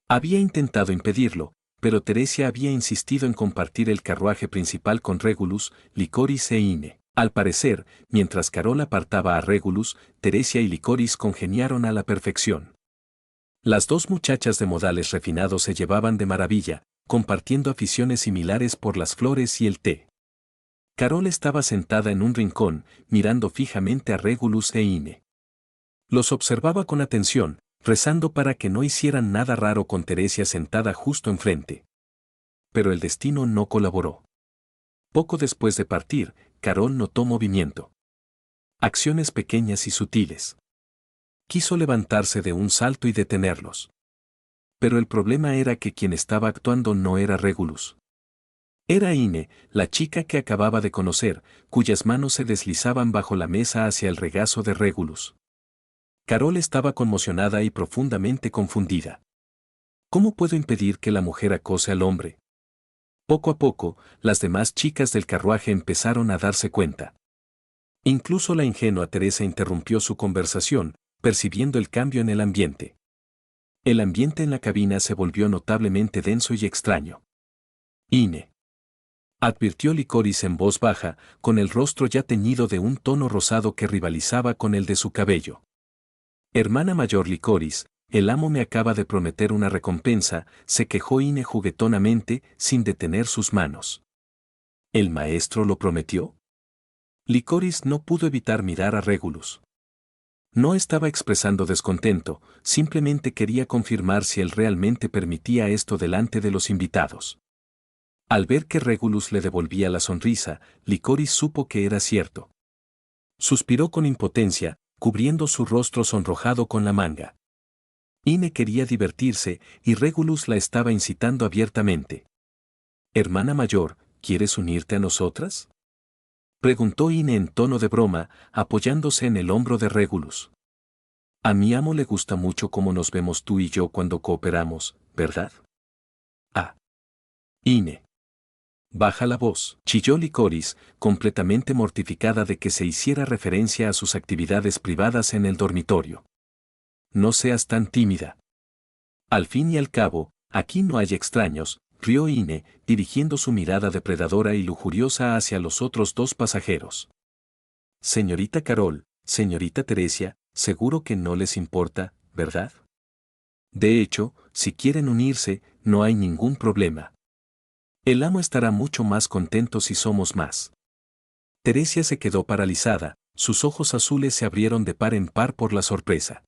Había intentado impedirlo, pero Teresia había insistido en compartir el carruaje principal con Regulus, Licoris e Ine. Al parecer, mientras Carol apartaba a Regulus, Teresia y Licoris congeniaron a la perfección. Las dos muchachas de modales refinados se llevaban de maravilla, compartiendo aficiones similares por las flores y el té. Carol estaba sentada en un rincón, mirando fijamente a Regulus e Ine. Los observaba con atención, rezando para que no hicieran nada raro con Teresia sentada justo enfrente. Pero el destino no colaboró. Poco después de partir, Carol notó movimiento. Acciones pequeñas y sutiles. Quiso levantarse de un salto y detenerlos. Pero el problema era que quien estaba actuando no era Regulus. Era Ine, la chica que acababa de conocer, cuyas manos se deslizaban bajo la mesa hacia el regazo de Regulus. Carol estaba conmocionada y profundamente confundida. ¿Cómo puedo impedir que la mujer acose al hombre? Poco a poco, las demás chicas del carruaje empezaron a darse cuenta. Incluso la ingenua Teresa interrumpió su conversación, percibiendo el cambio en el ambiente. El ambiente en la cabina se volvió notablemente denso y extraño. Ine, advirtió Licoris en voz baja, con el rostro ya teñido de un tono rosado que rivalizaba con el de su cabello. Hermana mayor Licoris, el amo me acaba de prometer una recompensa, se quejó Ine juguetonamente, sin detener sus manos. ¿El maestro lo prometió? Licoris no pudo evitar mirar a Regulus. No estaba expresando descontento, simplemente quería confirmar si él realmente permitía esto delante de los invitados. Al ver que Regulus le devolvía la sonrisa, Licoris supo que era cierto. Suspiró con impotencia, cubriendo su rostro sonrojado con la manga. Ine quería divertirse y Regulus la estaba incitando abiertamente. «Hermana mayor, ¿quieres unirte a nosotras?», preguntó Ine en tono de broma, apoyándose en el hombro de Regulus. «A mi amo le gusta mucho cómo nos vemos tú y yo cuando cooperamos, ¿verdad?». «Ah. Ine. Baja la voz», chilló Licoris, completamente mortificada de que se hiciera referencia a sus actividades privadas en el dormitorio. «No seas tan tímida. Al fin y al cabo, aquí no hay extraños», rió Ine, dirigiendo su mirada depredadora y lujuriosa hacia los otros dos pasajeros. «Señorita Carol, señorita Teresia, seguro que no les importa, ¿verdad? De hecho, si quieren unirse, no hay ningún problema. El amo estará mucho más contento si somos más». Teresia se quedó paralizada, sus ojos azules se abrieron de par en par por la sorpresa.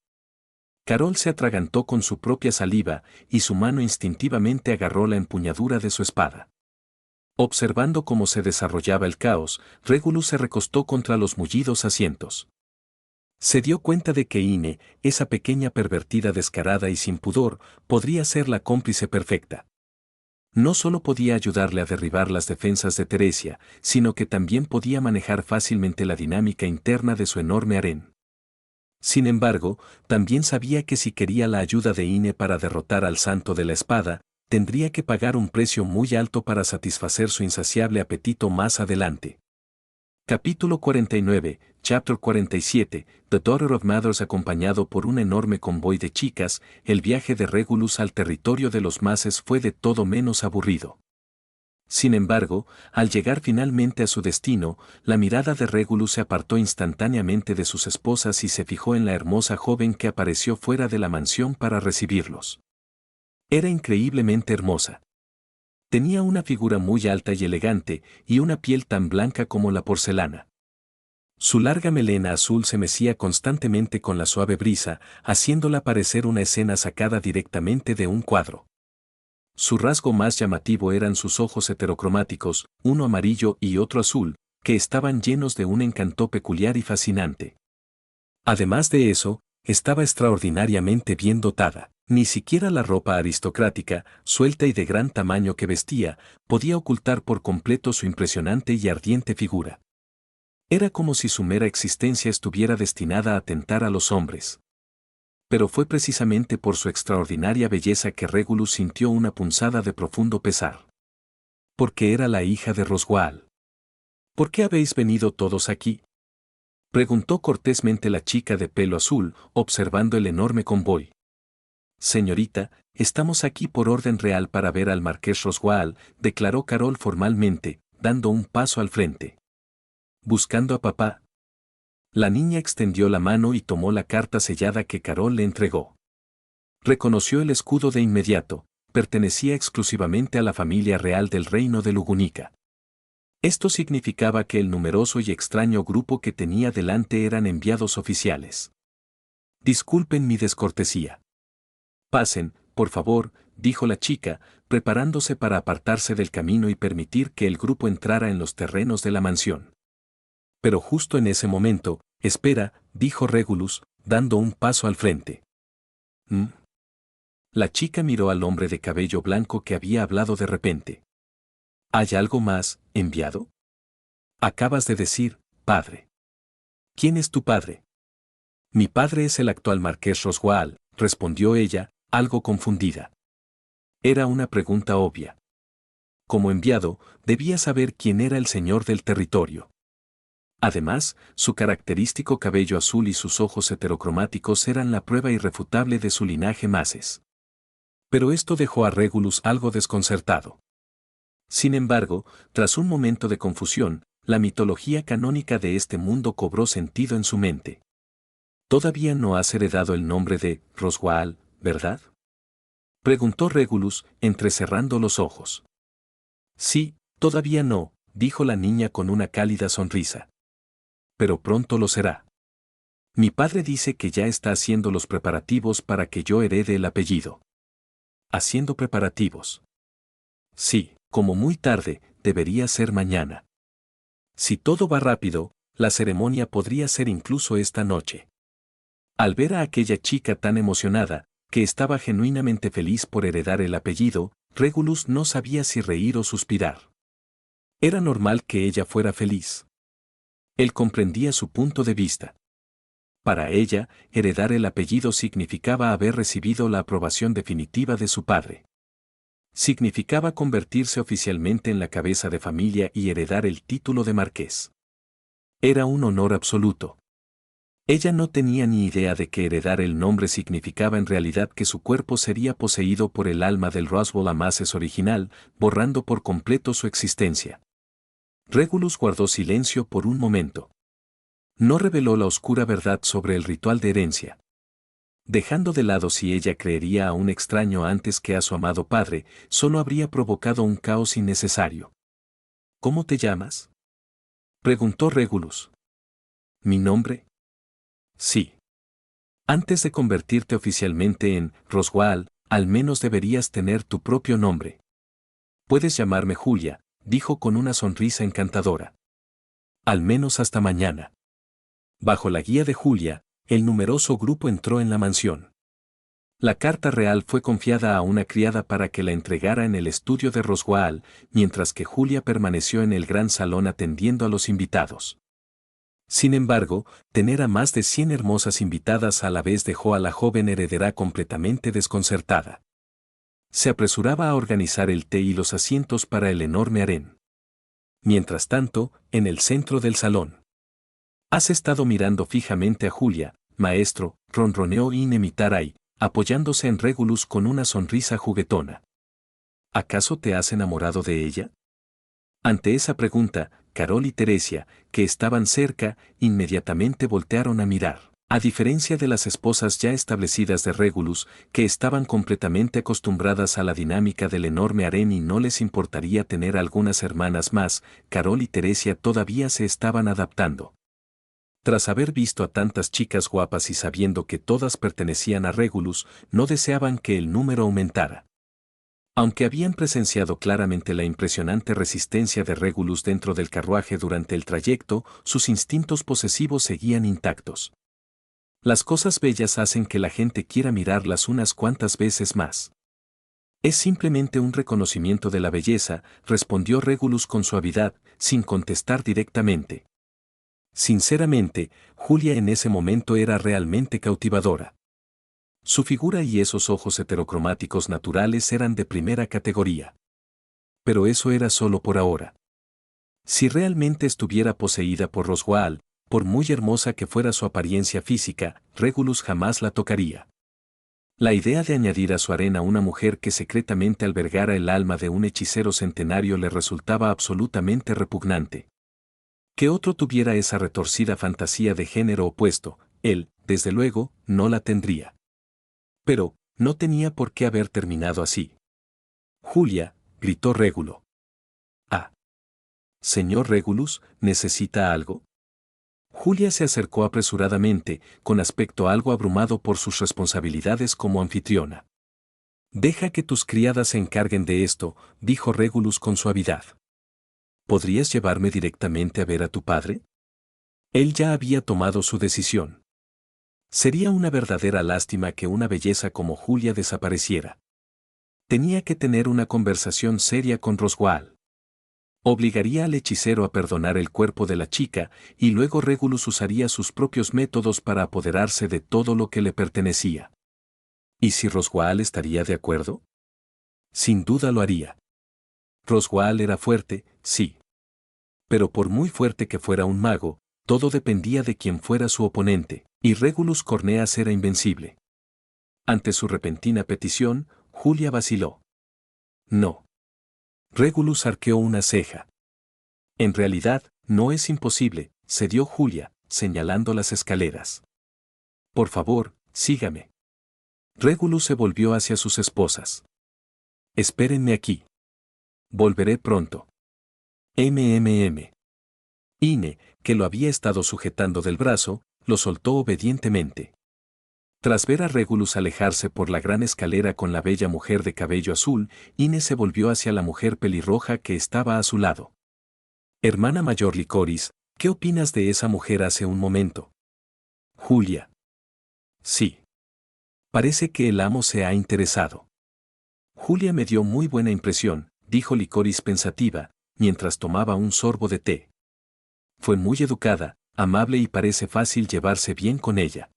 Carol se atragantó con su propia saliva y su mano instintivamente agarró la empuñadura de su espada. Observando cómo se desarrollaba el caos, Regulus se recostó contra los mullidos asientos. Se dio cuenta de que Ine, esa pequeña pervertida descarada y sin pudor, podría ser la cómplice perfecta. No solo podía ayudarle a derribar las defensas de Teresia, sino que también podía manejar fácilmente la dinámica interna de su enorme harén. Sin embargo, también sabía que si quería la ayuda de Ine para derrotar al Santo de la Espada, tendría que pagar un precio muy alto para satisfacer su insaciable apetito más adelante. Capítulo 49, Chapter 47, The Daughter of Mothers. Acompañado por un enorme convoy de chicas, el viaje de Regulus al territorio de los Maces fue de todo menos aburrido. Sin embargo, al llegar finalmente a su destino, la mirada de Regulus se apartó instantáneamente de sus esposas y se fijó en la hermosa joven que apareció fuera de la mansión para recibirlos. Era increíblemente hermosa. Tenía una figura muy alta y elegante, y una piel tan blanca como la porcelana. Su larga melena azul se mecía constantemente con la suave brisa, haciéndola parecer una escena sacada directamente de un cuadro. Su rasgo más llamativo eran sus ojos heterocromáticos, uno amarillo y otro azul, que estaban llenos de un encanto peculiar y fascinante. Además de eso, estaba extraordinariamente bien dotada. Ni siquiera la ropa aristocrática, suelta y de gran tamaño que vestía, podía ocultar por completo su impresionante y ardiente figura. Era como si su mera existencia estuviera destinada a tentar a los hombres. Pero fue precisamente por su extraordinaria belleza que Regulus sintió una punzada de profundo pesar. Porque era la hija de Roswaal. «¿Por qué habéis venido todos aquí?», preguntó cortésmente la chica de pelo azul, observando el enorme convoy. «Señorita, estamos aquí por orden real para ver al marqués Roswaal», declaró Carol formalmente, dando un paso al frente. «¿Buscando a papá?». La niña extendió la mano y tomó la carta sellada que Carol le entregó. Reconoció el escudo de inmediato, pertenecía exclusivamente a la familia real del reino de Lugunica. Esto significaba que el numeroso y extraño grupo que tenía delante eran enviados oficiales. «Disculpen mi descortesía». «Pasen, por favor», dijo la chica, preparándose para apartarse del camino y permitir que el grupo entrara en los terrenos de la mansión. Pero justo en ese momento, «Espera», dijo Regulus, dando un paso al frente. «¿Mm?». La chica miró al hombre de cabello blanco que había hablado de repente. «¿Hay algo más, enviado?». «Acabas de decir, padre». «¿Quién es tu padre?». «Mi padre es el actual marqués Roswaal», respondió ella, algo confundida. Era una pregunta obvia. Como enviado, debía saber quién era el señor del territorio. Además, su característico cabello azul y sus ojos heterocromáticos eran la prueba irrefutable de su linaje Maces. Pero esto dejó a Regulus algo desconcertado. Sin embargo, tras un momento de confusión, la mitología canónica de este mundo cobró sentido en su mente. Todavía no has heredado el nombre de Roswaal, ¿verdad? Preguntó Regulus, entrecerrando los ojos. Sí, todavía no, dijo la niña con una cálida sonrisa. Pero pronto lo será. Mi padre dice que ya está haciendo los preparativos para que yo herede el apellido. ¿Haciendo preparativos? Sí, como muy tarde, debería ser mañana. Si todo va rápido, la ceremonia podría ser incluso esta noche. Al ver a aquella chica tan emocionada, que estaba genuinamente feliz por heredar el apellido, Regulus no sabía si reír o suspirar. Era normal que ella fuera feliz. Él comprendía su punto de vista. Para ella, heredar el apellido significaba haber recibido la aprobación definitiva de su padre. Significaba convertirse oficialmente en la cabeza de familia y heredar el título de marqués. Era un honor absoluto. Ella no tenía ni idea de que heredar el nombre significaba en realidad que su cuerpo sería poseído por el alma del Roswaal Amaces original, borrando por completo su existencia. Regulus guardó silencio por un momento. No reveló la oscura verdad sobre el ritual de herencia. Dejando de lado si ella creería a un extraño antes que a su amado padre, solo habría provocado un caos innecesario. ¿Cómo te llamas? Preguntó Regulus. ¿Mi nombre? Sí. Antes de convertirte oficialmente en Roswaal, al menos deberías tener tu propio nombre. Puedes llamarme Julia, dijo con una sonrisa encantadora. Al menos hasta mañana. Bajo la guía de Julia, el numeroso grupo entró en la mansión. La carta real fue confiada a una criada para que la entregara en el estudio de Roswaal, mientras que Julia permaneció en el gran salón atendiendo a los invitados. Sin embargo, tener a más de 100 hermosas invitadas a la vez dejó a la joven heredera completamente desconcertada. Se apresuraba a organizar el té y los asientos para el enorme harén. Mientras tanto, en el centro del salón. Has estado mirando fijamente a Julia, maestro, ronroneó Inemitaray, apoyándose en Regulus con una sonrisa juguetona. ¿Acaso te has enamorado de ella? Ante esa pregunta, Carol y Teresia, que estaban cerca, inmediatamente voltearon a mirar. A diferencia de las esposas ya establecidas de Regulus, que estaban completamente acostumbradas a la dinámica del enorme harén y no les importaría tener algunas hermanas más, Carol y Teresia todavía se estaban adaptando. Tras haber visto a tantas chicas guapas y sabiendo que todas pertenecían a Regulus, no deseaban que el número aumentara. Aunque habían presenciado claramente la impresionante resistencia de Regulus dentro del carruaje durante el trayecto, sus instintos posesivos seguían intactos. Las cosas bellas hacen que la gente quiera mirarlas unas cuantas veces más. Es simplemente un reconocimiento de la belleza, respondió Regulus con suavidad, sin contestar directamente. Sinceramente, Julia en ese momento era realmente cautivadora. Su figura y esos ojos heterocromáticos naturales eran de primera categoría. Pero eso era solo por ahora. Si realmente estuviera poseída por Roswaal, por muy hermosa que fuera su apariencia física, Regulus jamás la tocaría. La idea de añadir a su harén a una mujer que secretamente albergara el alma de un hechicero centenario le resultaba absolutamente repugnante. Que otro tuviera esa retorcida fantasía de género opuesto, él, desde luego, no la tendría. Pero, no tenía por qué haber terminado así. Julia, gritó Régulo. Ah. Señor Regulus, ¿necesita algo? Julia se acercó apresuradamente, con aspecto algo abrumado por sus responsabilidades como anfitriona. Deja que tus criadas se encarguen de esto, dijo Regulus con suavidad. ¿Podrías llevarme directamente a ver a tu padre? Él ya había tomado su decisión. Sería una verdadera lástima que una belleza como Julia desapareciera. Tenía que tener una conversación seria con Roswaal. Obligaría al hechicero a perdonar el cuerpo de la chica, y luego Regulus usaría sus propios métodos para apoderarse de todo lo que le pertenecía. ¿Y si Roswaal estaría de acuerdo? Sin duda lo haría. Roswaal era fuerte, sí. Pero por muy fuerte que fuera un mago, todo dependía de quién fuera su oponente, y Regulus Corneas era invencible. Ante su repentina petición, Julia vaciló. No. Regulus arqueó una ceja. En realidad, no es imposible, cedió Julia, señalando las escaleras. Por favor, sígame. Regulus se volvió hacia sus esposas. Espérenme aquí. Volveré pronto. MMM. Ine, que lo había estado sujetando del brazo, lo soltó obedientemente. Tras ver a Regulus alejarse por la gran escalera con la bella mujer de cabello azul, Ine se volvió hacia la mujer pelirroja que estaba a su lado. Hermana mayor Licoris, ¿qué opinas de esa mujer hace un momento? Julia. Sí. Parece que el amo se ha interesado. Julia me dio muy buena impresión, dijo Licoris pensativa, mientras tomaba un sorbo de té. Fue muy educada, amable y parece fácil llevarse bien con ella.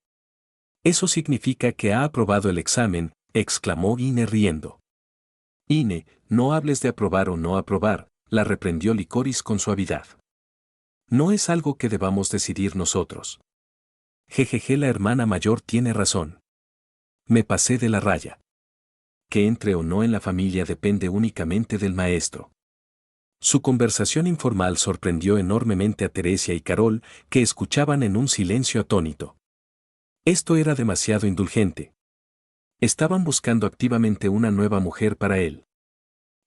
Eso significa que ha aprobado el examen, exclamó Ine riendo. Ine, no hables de aprobar o no aprobar, la reprendió Licoris con suavidad. No es algo que debamos decidir nosotros. Jejeje, la hermana mayor tiene razón. Me pasé de la raya. Que entre o no en la familia depende únicamente del maestro. Su conversación informal sorprendió enormemente a Teresia y Carol, que escuchaban en un silencio atónito. Esto era demasiado indulgente. Estaban buscando activamente una nueva mujer para él.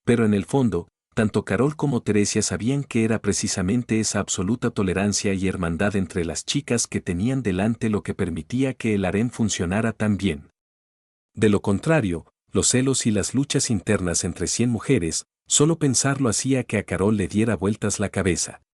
Pero en el fondo, tanto Carol como Teresia sabían que era precisamente esa absoluta tolerancia y hermandad entre las chicas que tenían delante lo que permitía que el harén funcionara tan bien. De lo contrario, los celos y las luchas internas entre 100 mujeres, solo pensarlo hacía que a Carol le diera vueltas la cabeza.